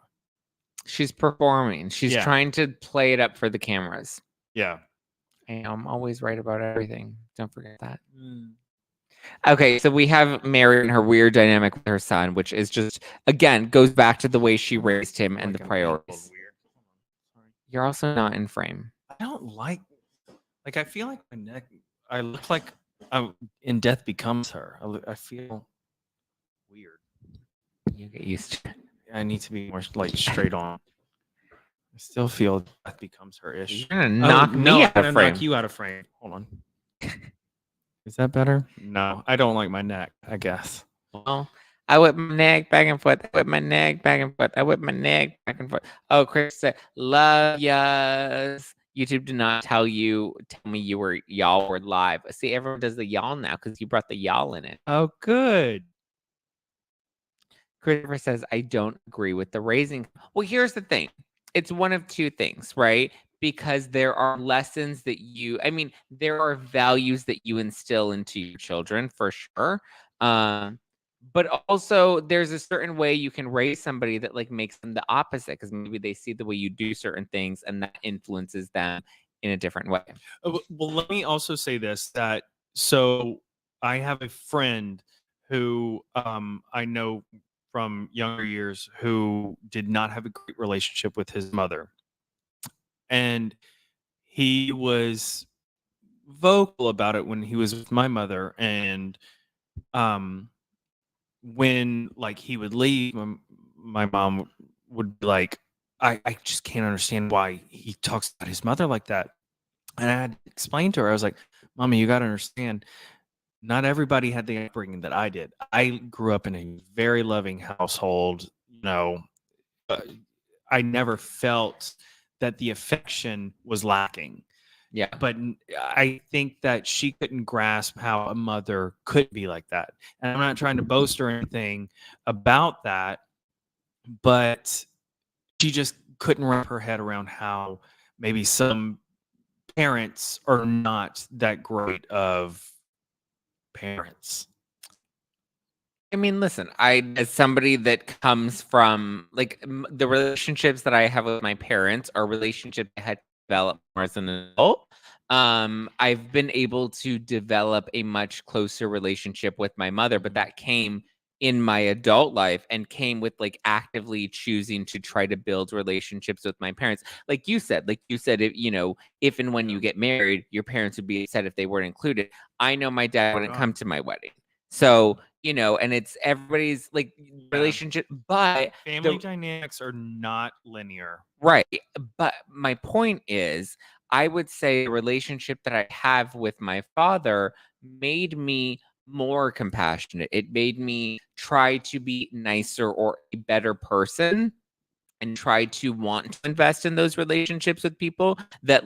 [SPEAKER 1] She's performing. She's trying to play it up for the cameras.
[SPEAKER 2] Yeah.
[SPEAKER 1] I'm always right about everything. Don't forget that. Okay, so we have Mary and her weird dynamic with her son, which is just, again, goes back to the way she raised him and the priorities. You're also not in frame.
[SPEAKER 2] I don't like I feel like my neck, I look like I'm in Death Becomes Her. I feel weird.
[SPEAKER 1] You get used to it.
[SPEAKER 2] I need to be more like straight on. I still feel Death Becomes Her-ish.
[SPEAKER 1] You're gonna knock me out of frame.
[SPEAKER 2] Knock you out of frame. Hold on. Is that better? No, I don't like my neck, I guess.
[SPEAKER 1] Well, I whip my neck back and forth. I whip my neck back and forth. I whip my neck back and forth. Oh, Chris said, love yas. YouTube did not tell me y'all were live. See, everyone does the y'all now because you brought the y'all in it.
[SPEAKER 2] Oh, good.
[SPEAKER 1] Christopher says, I don't agree with the raising. Well, here's the thing. It's one of two things, right? Because there are lessons that there are values that you instill into your children for sure. But also there's a certain way you can raise somebody that like makes them the opposite, because maybe they see the way you do certain things and that influences them in a different way.
[SPEAKER 2] Well, let me also say this, that so I have a friend who I know from younger years who did not have a great relationship with his mother. And he was vocal about it when he was with my mother. And when like he would leave, my mom would be like, I just can't understand why he talks about his mother like that. And I had to explain to her, I was like, Mommy, you got to understand, not everybody had the upbringing that I did. I grew up in a very loving household. You know, I never felt that the affection was lacking.
[SPEAKER 1] Yeah.
[SPEAKER 2] But I think that she couldn't grasp how a mother could be like that. And I'm not trying to boast or anything about that, but she just couldn't wrap her head around how maybe some parents are not that great of parents.
[SPEAKER 1] I mean, listen, as somebody that comes from like the relationships that I have with my parents are relationships I had developed more as an adult. I've been able to develop a much closer relationship with my mother, but that came in my adult life and came with like actively choosing to try to build relationships with my parents. Like you said, if and when you get married, your parents would be upset if they weren't included. I know my dad wouldn't come to my wedding. So, and it's everybody's like relationship, but
[SPEAKER 2] family dynamics are not linear.
[SPEAKER 1] Right. But my point is, I would say the relationship that I have with my father made me more compassionate. It made me try to be nicer or a better person and try to want to invest in those relationships with people that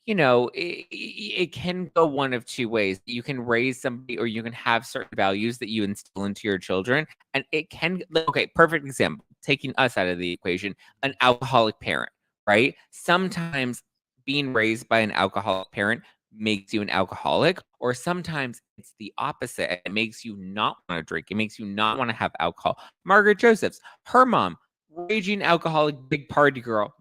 [SPEAKER 1] it can go one of two ways. You can raise somebody or you can have certain values that you instill into your children. And it can, okay, perfect example, taking us out of the equation, an alcoholic parent, right? Sometimes being raised by an alcoholic parent makes you an alcoholic, or sometimes it's the opposite. It makes you not want to drink. It makes you not want to have alcohol. Margaret Josephs, her mom, raging alcoholic, big party girl.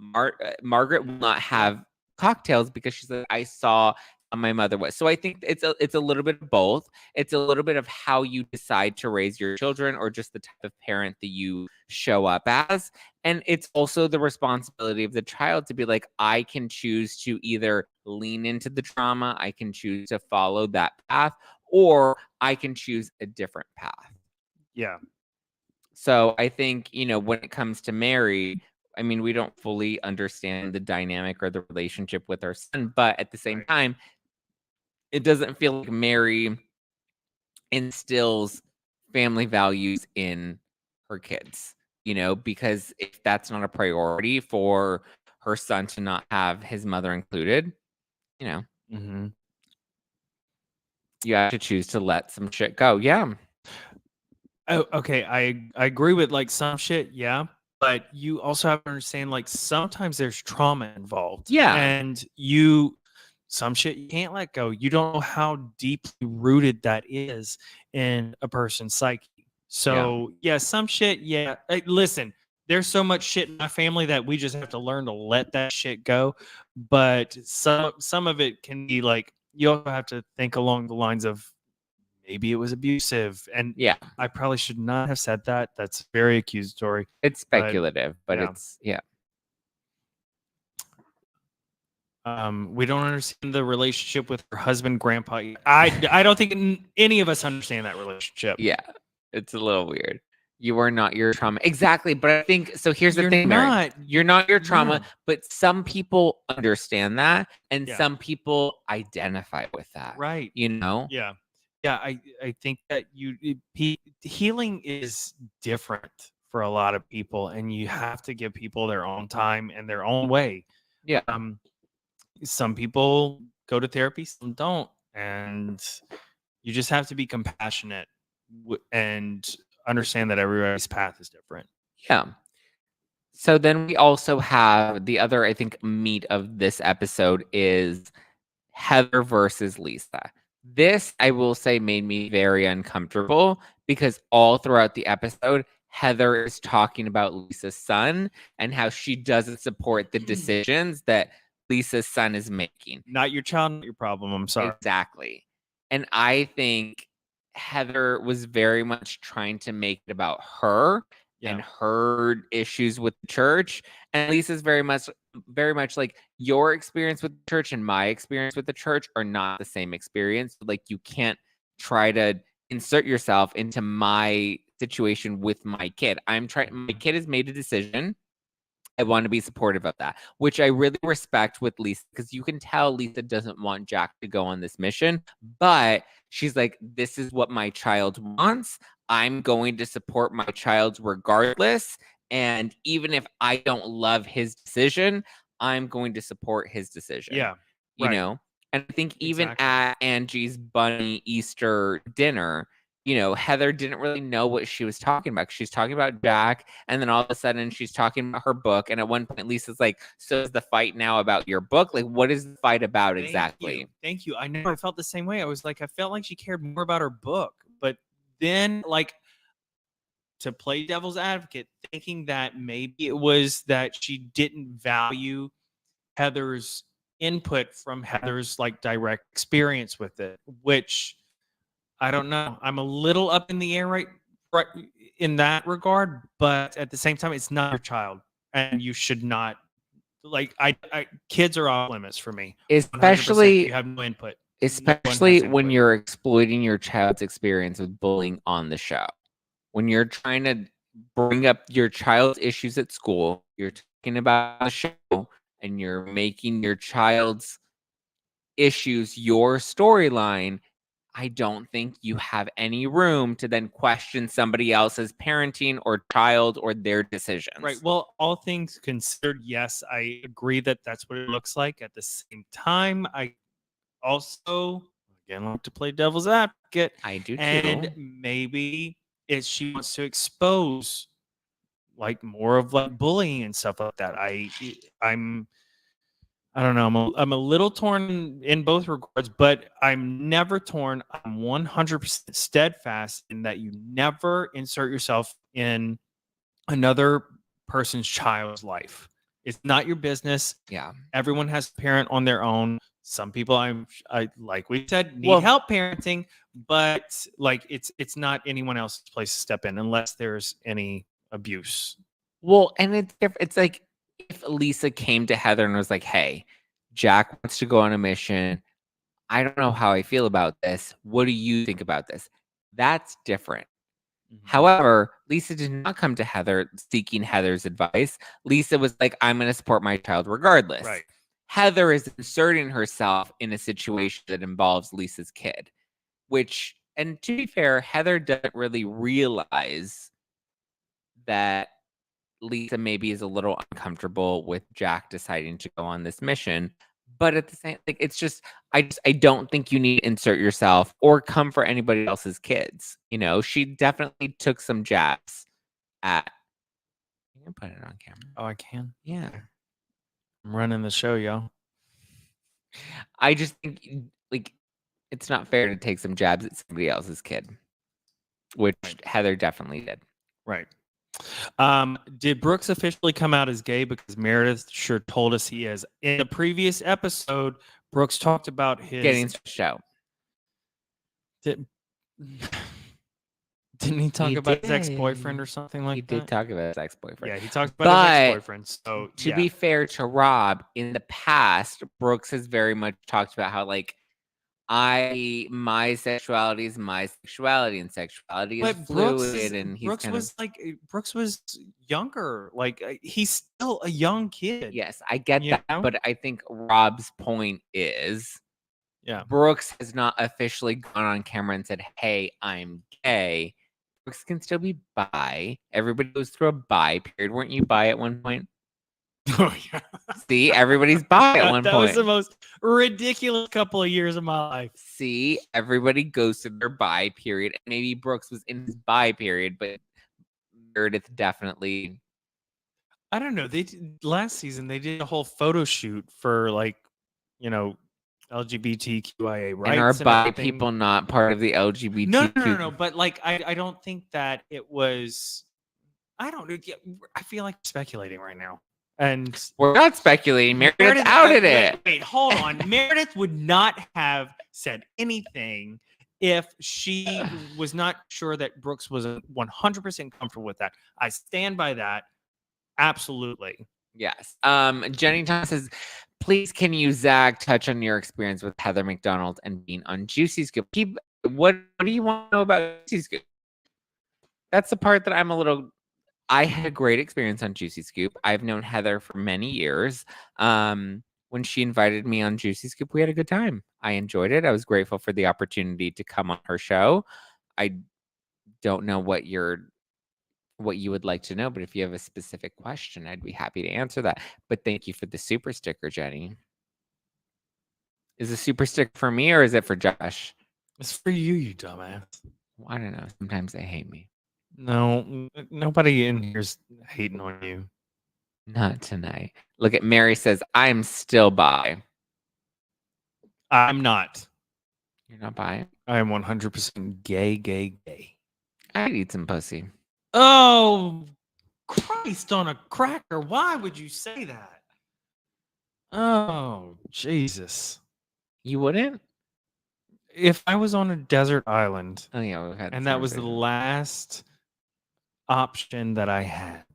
[SPEAKER 1] Margaret will not have cocktails because she's like, I saw how my mother was. So I think it's a little bit of both. It's a little bit of how you decide to raise your children or just the type of parent that you show up as. And it's also the responsibility of the child to be like, I can choose to either lean into the trauma, I can choose to follow that path, or I can choose a different path.
[SPEAKER 2] Yeah.
[SPEAKER 1] So I think, when it comes to Mary, I mean, we don't fully understand the dynamic or the relationship with our son, but at the same time, it doesn't feel like Mary instills family values in her kids, because if that's not a priority for her son to not have his mother included,
[SPEAKER 2] Mm-hmm.
[SPEAKER 1] you have to choose to let some shit go. Yeah.
[SPEAKER 2] Oh, okay. I agree with like some shit, yeah. But you also have to understand like sometimes there's trauma involved.
[SPEAKER 1] Yeah.
[SPEAKER 2] And some shit you can't let go. You don't know how deeply rooted that is in a person's psyche. So some shit, yeah. Hey, listen, there's so much shit in my family that we just have to learn to let that shit go. But some of it can be like you also have to think along the lines of maybe it was abusive. And
[SPEAKER 1] Yeah.
[SPEAKER 2] I probably should not have said that. That's very accusatory.
[SPEAKER 1] It's speculative, but
[SPEAKER 2] yeah.
[SPEAKER 1] it's, yeah.
[SPEAKER 2] We don't understand the relationship with her husband, grandpa. I don't think any of us understand that relationship.
[SPEAKER 1] Yeah. It's a little weird. You are not your trauma. Exactly. But I think, so here's the thing, Mary. You're not your trauma, but some people understand that and some people identify with that.
[SPEAKER 2] Right.
[SPEAKER 1] Yeah.
[SPEAKER 2] Yeah. I think that healing is different for a lot of people, and you have to give people their own time and their own way.
[SPEAKER 1] Yeah.
[SPEAKER 2] Some people go to therapy, some don't, and you just have to be compassionate and understand that everybody's path is different.
[SPEAKER 1] Yeah. So then we also have the other, I think, meat of this episode is Heather versus Lisa. This, I will say, made me very uncomfortable because all throughout the episode, Heather is talking about Lisa's son and how she doesn't support the decisions that Lisa's son is making.
[SPEAKER 2] Not your child, not your problem. I'm sorry.
[SPEAKER 1] Exactly. And I think Heather was very much trying to make it about her and her issues with the church. And Lisa's very much like, your experience with the church and my experience with the church are not the same experience. Like, you can't try to insert yourself into my situation with my kid. My kid has made a decision. I want to be supportive of that, which I really respect with Lisa, because you can tell Lisa doesn't want Jack to go on this mission, but she's like, this is what my child wants. I'm going to support my child regardless. And even if I don't love his decision, I'm going to support his decision.
[SPEAKER 2] Yeah.
[SPEAKER 1] And I think even at Angie's Bunny Easter dinner, Heather didn't really know what she was talking about. She's talking about Jack, and then all of a sudden she's talking about her book. And at one point, Lisa's like, so is the fight now about your book? Like, what is the fight about exactly?
[SPEAKER 2] Thank you. I know I felt the same way. I was like, I felt like she cared more about her book. But then, like, to play devil's advocate, thinking that maybe it was that she didn't value Heather's input from Heather's like direct experience with it, which I don't know. I'm a little up in the air right in that regard, but at the same time, it's not your child, and you should not like. Kids are off limits for me,
[SPEAKER 1] especially
[SPEAKER 2] you have no input,
[SPEAKER 1] especially when you're exploiting your child's experience with bullying on the show. When you're trying to bring up your child's issues at school, you're talking about the show, and you're making your child's issues your storyline. I don't think you have any room to then question somebody else's parenting or child or their decisions.
[SPEAKER 2] Right. Well, all things considered, yes, I agree that that's what it looks like. At the same time, I also, again, like to play devil's advocate.
[SPEAKER 1] I do too.
[SPEAKER 2] And maybe she wants to expose like more of like bullying and stuff like that. I don't know. I'm a little torn in both regards, but I'm never torn. I'm 100% steadfast in that you never insert yourself in another person's child's life. It's not your business.
[SPEAKER 1] Yeah.
[SPEAKER 2] Everyone has a parent on their own. Some people, I like we said, need
[SPEAKER 1] Well-
[SPEAKER 2] help parenting, but like it's not anyone else's place to step in unless there's any abuse.
[SPEAKER 1] Well, and it's like if Lisa came to Heather and was like, "Hey, Jack wants to go on a mission. I don't know how I feel about this. What do you think about this?" That's different. However, Lisa did not come to Heather seeking Heather's advice. Lisa was like, "I'm going to support my child regardless."
[SPEAKER 2] Right.
[SPEAKER 1] Heather is inserting herself in a situation that involves Lisa's kid, which, and to be fair, Heather doesn't really realize that Lisa maybe is a little uncomfortable with Jack deciding to go on this mission. But at the same, like, it's just I don't think you need to insert yourself or come for anybody else's kids. You know, she definitely took some jabs at. You can put it on camera.
[SPEAKER 2] Oh, I can.
[SPEAKER 1] Yeah.
[SPEAKER 2] I'm running the show, y'all.
[SPEAKER 1] I just think like it's not fair to take some jabs at somebody else's kid, which Heather definitely did.
[SPEAKER 2] Right. Did Brooks officially come out as gay? Because Meredith sure told us he is. In the previous episode, Brooks talked about his
[SPEAKER 1] Getting stretched out.
[SPEAKER 2] Didn't he talk
[SPEAKER 1] He
[SPEAKER 2] about his
[SPEAKER 1] did.
[SPEAKER 2] ex-boyfriend or something like
[SPEAKER 1] He
[SPEAKER 2] that?
[SPEAKER 1] did talk about his ex-boyfriend.
[SPEAKER 2] Yeah, he talked about his
[SPEAKER 1] But
[SPEAKER 2] ex-boyfriend. So
[SPEAKER 1] to
[SPEAKER 2] yeah.
[SPEAKER 1] be fair to Rob, in the past, Brooks has very much talked about how like my sexuality is my sexuality and sexuality is fluid, and he's
[SPEAKER 2] Brooks
[SPEAKER 1] kind
[SPEAKER 2] was Brooks was younger. Like he's still a young kid.
[SPEAKER 1] yes, I get
[SPEAKER 2] You
[SPEAKER 1] that,
[SPEAKER 2] know?
[SPEAKER 1] but I think Rob's point is
[SPEAKER 2] Yeah.
[SPEAKER 1] Brooks has not officially gone on camera and said, "Hey, I'm gay." Brooks can still be bi. Everybody goes through a bi period. Weren't you bi at one point?
[SPEAKER 2] Oh yeah.
[SPEAKER 1] See, everybody's bi at one
[SPEAKER 2] that
[SPEAKER 1] point.
[SPEAKER 2] was the most ridiculous couple of years of my life.
[SPEAKER 1] See, everybody goes through their bi period. Maybe Brooks was in his bi period, but Meredith definitely.
[SPEAKER 2] I don't know. Last season they did a whole photo shoot for like, LGBTQIA rights.
[SPEAKER 1] And are bi
[SPEAKER 2] everything.
[SPEAKER 1] people not part of the LGBTQ?
[SPEAKER 2] No. But like, I don't think that it was. I don't know. I feel like speculating right now. And
[SPEAKER 1] We're not speculating. Meredith outed it.
[SPEAKER 2] Wait, hold on. Meredith would not have said anything if she was not sure that Brooks was 100% comfortable with that. I stand by that. Absolutely.
[SPEAKER 1] Yes. Jenny Thomas says, "Please, can you, Zach, touch on your experience with Heather McDonald and being on Juicy Scoop? What do you want to know about Juicy Scoop?" That's the part that I'm a little. I had a great experience on Juicy Scoop. I've known Heather for many years. When she invited me on Juicy Scoop, we had a good time. I enjoyed it. I was grateful for the opportunity to come on her show. I don't know what you would like to know, but if you have a specific question, I'd be happy to answer that. But thank you for the super sticker, Jenny. Is the super sticker for me or is it for Josh?
[SPEAKER 2] It's for you, you dumbass.
[SPEAKER 1] I don't know. Sometimes they hate me.
[SPEAKER 2] No, nobody in here's hating on you.
[SPEAKER 1] Not tonight. Look at Mary says, "I'm still bi."
[SPEAKER 2] I'm not.
[SPEAKER 1] You're not bi?
[SPEAKER 2] I am 100% gay.
[SPEAKER 1] I'd eat some pussy.
[SPEAKER 2] Oh, Christ on a cracker. Why would you say that? Oh, Jesus.
[SPEAKER 1] You wouldn't?
[SPEAKER 2] If I was on a desert island
[SPEAKER 1] Oh yeah, we've had.
[SPEAKER 2] and that was the last option that I had,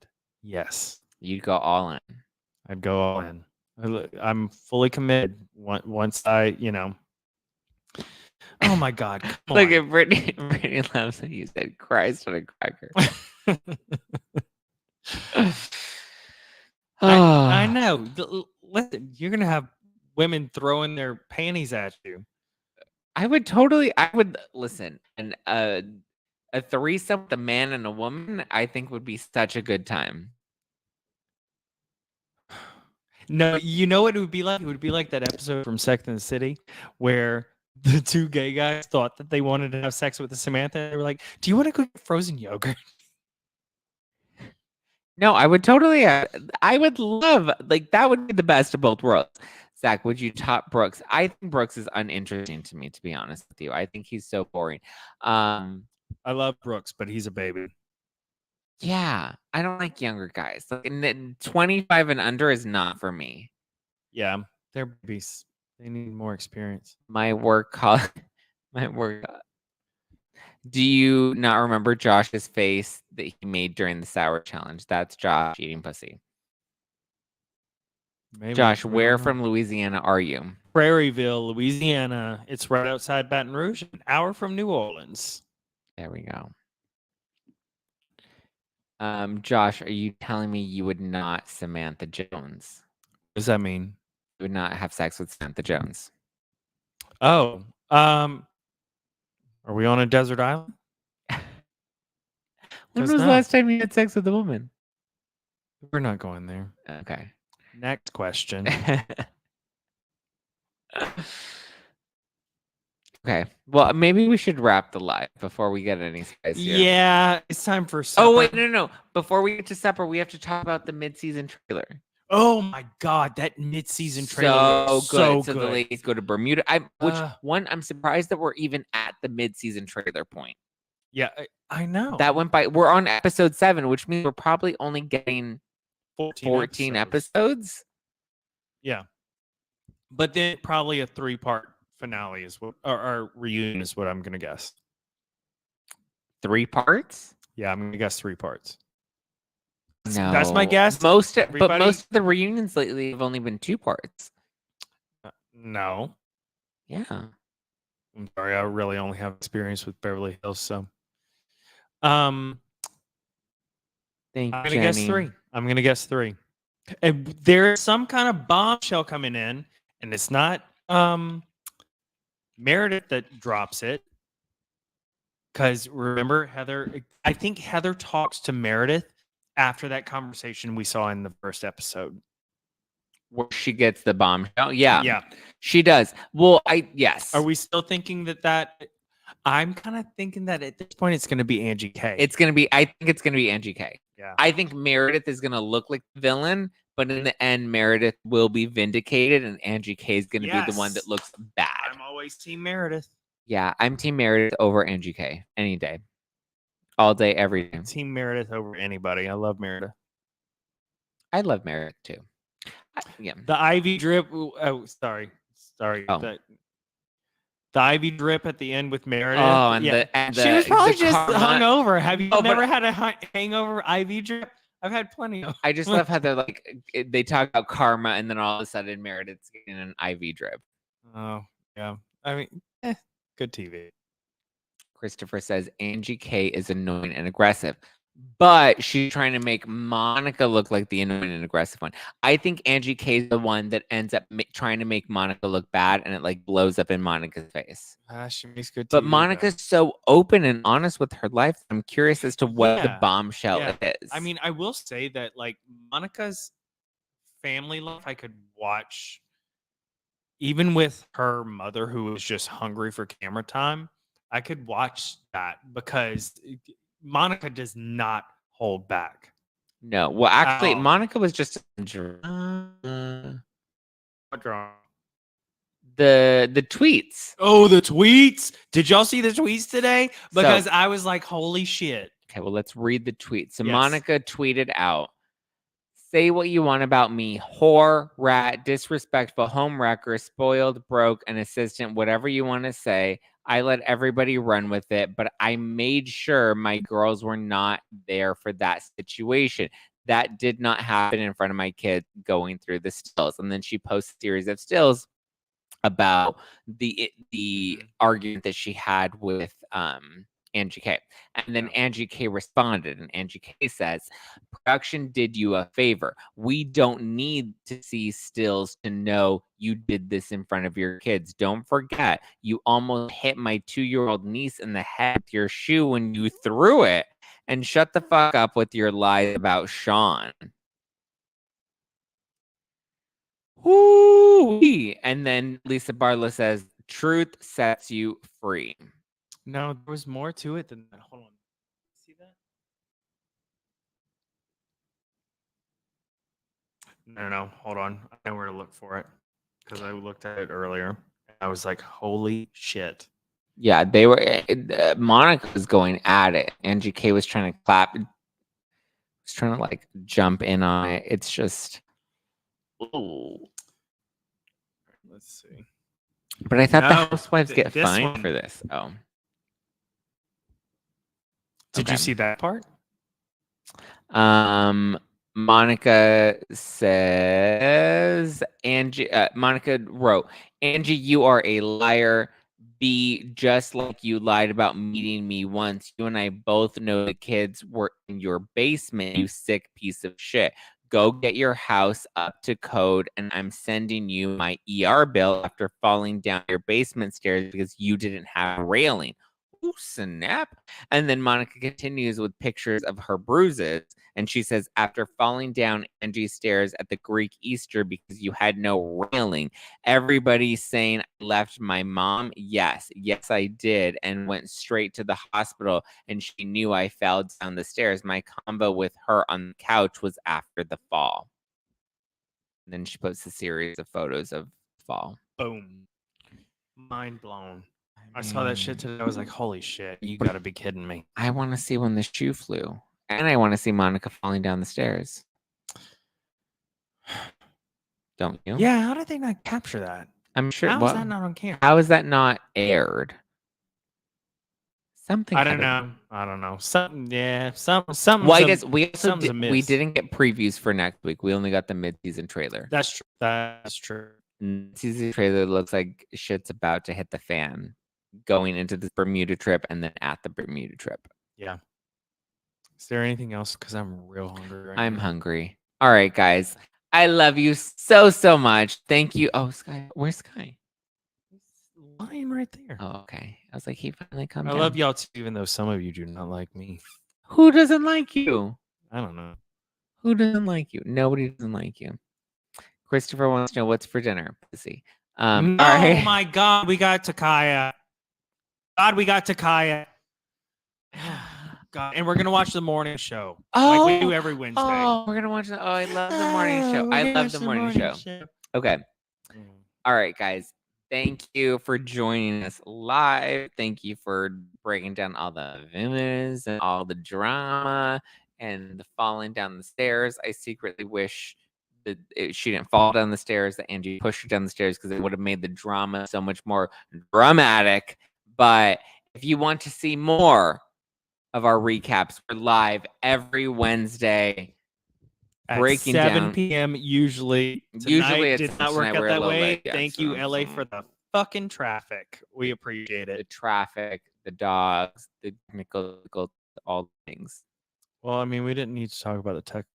[SPEAKER 2] yes,
[SPEAKER 1] You'd go all in.
[SPEAKER 2] I'd go all in. I'm fully committed once I. Oh my God! Come
[SPEAKER 1] Look
[SPEAKER 2] on.
[SPEAKER 1] at Brittany. Brittany loves that you said Christ on a cracker.
[SPEAKER 2] I know. Listen, you're gonna have women throwing their panties at you.
[SPEAKER 1] I would listen. And a threesome with a man and a woman, I think would be such a good time.
[SPEAKER 2] No, you know what it would be like? It would be like that episode from Sex and the City where the two gay guys thought that they wanted to have sex with the Samantha. They were like, "Do you want to go get frozen yogurt?"
[SPEAKER 1] No, I would totally. I would love, like, that would be the best of both worlds. Zach, would you top Brooks? I think Brooks is uninteresting to me, to be honest with you. I think he's so boring.
[SPEAKER 2] I love Brooks, but he's a baby.
[SPEAKER 1] Yeah, I don't like younger guys. Like 25 and under is not for me.
[SPEAKER 2] Yeah, they're babies. They need more experience.
[SPEAKER 1] My work my work. Do you not remember Josh's face that he made during the sour challenge? That's Josh eating pussy.
[SPEAKER 2] Maybe
[SPEAKER 1] Josh,
[SPEAKER 2] we
[SPEAKER 1] where
[SPEAKER 2] don't know.
[SPEAKER 1] from Louisiana are you?
[SPEAKER 2] Prairieville, Louisiana. It's right outside Baton Rouge, an hour from New Orleans.
[SPEAKER 1] There we go. Josh, are you telling me you would not Samantha Jones?
[SPEAKER 2] What does that mean?
[SPEAKER 1] You would not have sex with Samantha Jones?
[SPEAKER 2] Oh, are we on a desert island?
[SPEAKER 1] When was
[SPEAKER 2] Just
[SPEAKER 1] the
[SPEAKER 2] no.
[SPEAKER 1] last time you had sex with a woman?
[SPEAKER 2] We're not going there.
[SPEAKER 1] Okay.
[SPEAKER 2] Next question.
[SPEAKER 1] Okay. Well, maybe we should wrap the live before we get any spice here.
[SPEAKER 2] Yeah, it's time for supper.
[SPEAKER 1] Oh, wait, no. Before we get to supper, we have to talk about the mid-season trailer.
[SPEAKER 2] Oh my God, that mid-season trailer was so good.
[SPEAKER 1] So the ladies go to Bermuda. I'm surprised that we're even at the mid-season trailer point.
[SPEAKER 2] Yeah, I know.
[SPEAKER 1] That went by. We're on episode 7, which means we're probably only getting 14 episodes.
[SPEAKER 2] Yeah. But then probably a 3-part finale is what, or reunion is what I'm going to guess.
[SPEAKER 1] 3 parts?
[SPEAKER 2] Yeah, I'm going to guess 3 parts.
[SPEAKER 1] No.
[SPEAKER 2] That's my guess.
[SPEAKER 1] But most of the reunions lately have only been 2 parts.
[SPEAKER 2] No.
[SPEAKER 1] Yeah.
[SPEAKER 2] I'm sorry, I really only have experience with Beverly Hills, so.
[SPEAKER 1] Thank
[SPEAKER 2] I'm
[SPEAKER 1] you,
[SPEAKER 2] going to guess 3. I'm going to guess 3. And there's some kind of bombshell coming in, and it's not Meredith that drops it. Because remember, I think Heather talks to Meredith after that conversation we saw in the first episode.
[SPEAKER 1] Where she gets the bombshell. Yeah.
[SPEAKER 2] Yeah.
[SPEAKER 1] She does. Well, yes.
[SPEAKER 2] Are we still thinking that I'm kind of thinking that at this point it's going to be Angie K.
[SPEAKER 1] I think it's going to be Angie K.
[SPEAKER 2] Yeah.
[SPEAKER 1] I think Meredith is going to look like the villain, but in the end, Meredith will be vindicated, and Angie K is going to be the one that looks bad.
[SPEAKER 2] I'm always Team Meredith.
[SPEAKER 1] Yeah, I'm Team Meredith over Angie K any day. All day, every day.
[SPEAKER 2] Team Meredith over anybody. I love Meredith.
[SPEAKER 1] I love Meredith too. Yeah.
[SPEAKER 2] The Ivy drip. Oh, sorry.
[SPEAKER 1] Oh.
[SPEAKER 2] The Ivy drip at the end with Meredith.
[SPEAKER 1] Oh, and
[SPEAKER 2] she was probably just hungover. Have you
[SPEAKER 1] Oh,
[SPEAKER 2] never had a hangover Ivy drip? I've had plenty of.
[SPEAKER 1] I just love how they're they talk about karma, and then all of a sudden Meredith's getting an IV drip.
[SPEAKER 2] Oh, yeah. I mean, good TV.
[SPEAKER 1] Christopher says Angie K is annoying and aggressive, but she's trying to make Monica look like the annoying and aggressive one. I think Angie K is the one that ends up trying to make Monica look bad, and it blows up in Monica's face.
[SPEAKER 2] She makes good TV.
[SPEAKER 1] But Monica's so open and honest with her life. I'm curious as to what the bombshell is.
[SPEAKER 2] I mean, I will say that Monica's family life, I could watch, even with her mother who was just hungry for camera time. I could watch that because Monica does not hold back.
[SPEAKER 1] No. Well, actually, Monica was just
[SPEAKER 2] what drama?
[SPEAKER 1] The tweets.
[SPEAKER 2] Oh, the tweets. Did y'all see the tweets today? Because I was like, holy shit.
[SPEAKER 1] Okay, well, let's read the tweet. So Monica tweeted out, "Say what you want about me, whore, rat, disrespectful, homewrecker, spoiled, broke, an assistant, whatever you want to say. I let everybody run with it, but I made sure my girls were not there for that situation. That did not happen in front of my kids going through the stills." And then she posts a series of stills about the argument that she had with Angie K. And then Angie K responded, and Angie K says, "Production did you a favor. We don't need to see stills to know you did this in front of your kids. Don't forget, you almost hit my 2-year-old niece in the head with your shoe when you threw it. And shut the fuck up with your lies about Sean." Woo! And then Lisa Barlow says, "Truth sets you free."
[SPEAKER 2] No, there was more to it than that. Hold on. See that? No. Hold on. I know where to look for it because I looked at it earlier. I was like, holy shit.
[SPEAKER 1] Yeah, they were. Monica was going at it. Angie K was trying to clap. was trying to like jump in on it. It's just, ooh.
[SPEAKER 2] Let's see.
[SPEAKER 1] But I thought the
[SPEAKER 2] No,
[SPEAKER 1] Housewives get
[SPEAKER 2] this
[SPEAKER 1] fined
[SPEAKER 2] one.
[SPEAKER 1] for this. Oh,
[SPEAKER 2] Did you see that part?
[SPEAKER 1] Monica says, Angie, Monica wrote, Angie, you are a liar. B, just like you lied about meeting me once. You and I both know the kids were in your basement, you sick piece of shit. Go get your house up to code, and I'm sending you my ER bill after falling down your basement stairs because you didn't have a railing. Ooh, snap. And then Monica continues with pictures of her bruises. And she says, after falling down Angie's stairs at the Greek Easter because you had no railing, everybody's saying I left my mom. Yes, I did. And went straight to the hospital. And she knew I fell down the stairs. My combo with her on the couch was after the fall. And then she posts a series of photos of the fall.
[SPEAKER 2] Boom. Mind blown. I saw that shit today. I was like, holy shit, you gotta be kidding me.
[SPEAKER 1] I want to see when the shoe flew. And I want to see Monica falling down the stairs. Don't you?
[SPEAKER 2] Yeah, how did they not capture that?
[SPEAKER 1] I'm sure.
[SPEAKER 2] How is that not on camera?
[SPEAKER 1] How is that not aired? Something.
[SPEAKER 2] I don't know. Something. Yeah. Something.
[SPEAKER 1] Well, I guess we also
[SPEAKER 2] something's
[SPEAKER 1] we
[SPEAKER 2] amiss.
[SPEAKER 1] didn't get previews for next week. We only got the mid-season trailer.
[SPEAKER 2] That's true. That's true.
[SPEAKER 1] Mid-season trailer looks like shit's about to hit the fan, going into the Bermuda trip and then at the Bermuda trip.
[SPEAKER 2] Yeah. Is there anything else? Because I'm real hungry right
[SPEAKER 1] I'm
[SPEAKER 2] now.
[SPEAKER 1] hungry. All right, guys. I love you so much. Thank you. Oh, Sky. Where's Sky?
[SPEAKER 2] Lying right there.
[SPEAKER 1] Oh, okay. I was like, he finally come
[SPEAKER 2] I
[SPEAKER 1] down.
[SPEAKER 2] love y'all too, even though some of you do not like me.
[SPEAKER 1] Who doesn't like you?
[SPEAKER 2] I don't know.
[SPEAKER 1] Who doesn't like you? Nobody doesn't like you. Christopher wants to know what's for dinner. Pussy.
[SPEAKER 2] Oh my God, we got Takaya. God, and we're gonna watch the morning show. Like we do every Wednesday.
[SPEAKER 1] Oh, we're gonna watch the. Oh, I love the morning show. I love the morning show. Okay. All right, guys. Thank you for joining us live. Thank you for breaking down all the villains and all the drama and the falling down the stairs. I secretly wish that she didn't fall down the stairs, that Angie pushed her down the stairs, because it would have made the drama so much more dramatic. But if you want to see more of our recaps, we're live every Wednesday.
[SPEAKER 2] At
[SPEAKER 1] Breaking
[SPEAKER 2] 7
[SPEAKER 1] down.
[SPEAKER 2] p.m. usually.
[SPEAKER 1] Usually
[SPEAKER 2] it did not work
[SPEAKER 1] tonight
[SPEAKER 2] out
[SPEAKER 1] we're a
[SPEAKER 2] that
[SPEAKER 1] little
[SPEAKER 2] way.
[SPEAKER 1] late. Yeah,
[SPEAKER 2] Thank you, LA, for the fucking traffic. We appreciate
[SPEAKER 1] The
[SPEAKER 2] it.
[SPEAKER 1] traffic, the dogs, the technical, all the things.
[SPEAKER 2] Well, I mean, we didn't need to talk about the tech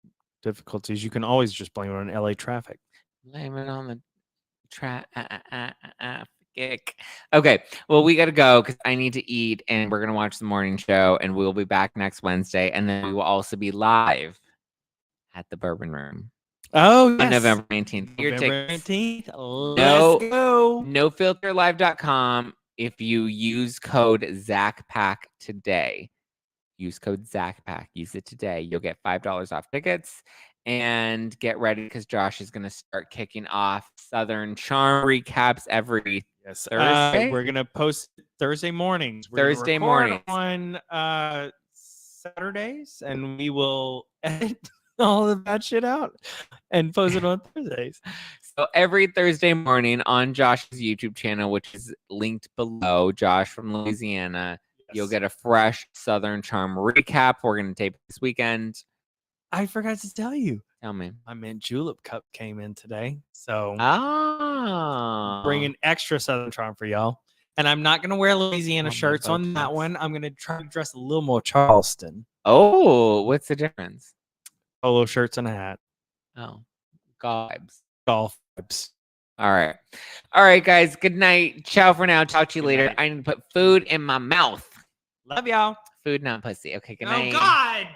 [SPEAKER 2] difficulties. You can always just blame it on LA traffic.
[SPEAKER 1] Blame it on the Okay, well, we got to go because I need to eat, and we're going to watch the morning show, and we'll be back next Wednesday, and then we will also be live at the Bourbon Room.
[SPEAKER 2] Oh, yes.
[SPEAKER 1] On November 19th.
[SPEAKER 2] November 19th. Let's go.
[SPEAKER 1] NoFilterLive.com. If you use code ZackPack today, use code ZackPack. Use it today. You'll get $5 off tickets. And get ready because Josh is going to start kicking off Southern Charm recaps every Thursday.
[SPEAKER 2] We're going to post Thursday mornings.
[SPEAKER 1] Thursday mornings.
[SPEAKER 2] On Saturdays, and we will edit all of that shit out and post it on Thursdays.
[SPEAKER 1] So every Thursday morning on Josh's YouTube channel, which is linked below, Josh from Louisiana, you'll get a fresh Southern Charm recap. We're going to tape this weekend.
[SPEAKER 2] I forgot to tell you.
[SPEAKER 1] Tell me.
[SPEAKER 2] My mint julep cup came in today. So
[SPEAKER 1] bring
[SPEAKER 2] an extra Southern Charm for y'all. And I'm not going to wear Louisiana shirts on that one. I'm going to try to dress a little more Charleston.
[SPEAKER 1] Oh, what's the difference?
[SPEAKER 2] Polo shirts and a hat.
[SPEAKER 1] Oh, golf
[SPEAKER 2] vibes.
[SPEAKER 1] All right, guys. Good night. Ciao for now. Talk to you later. I need to put food in my mouth.
[SPEAKER 2] Love y'all.
[SPEAKER 1] Food, not pussy. Okay, good night.
[SPEAKER 2] Oh, God.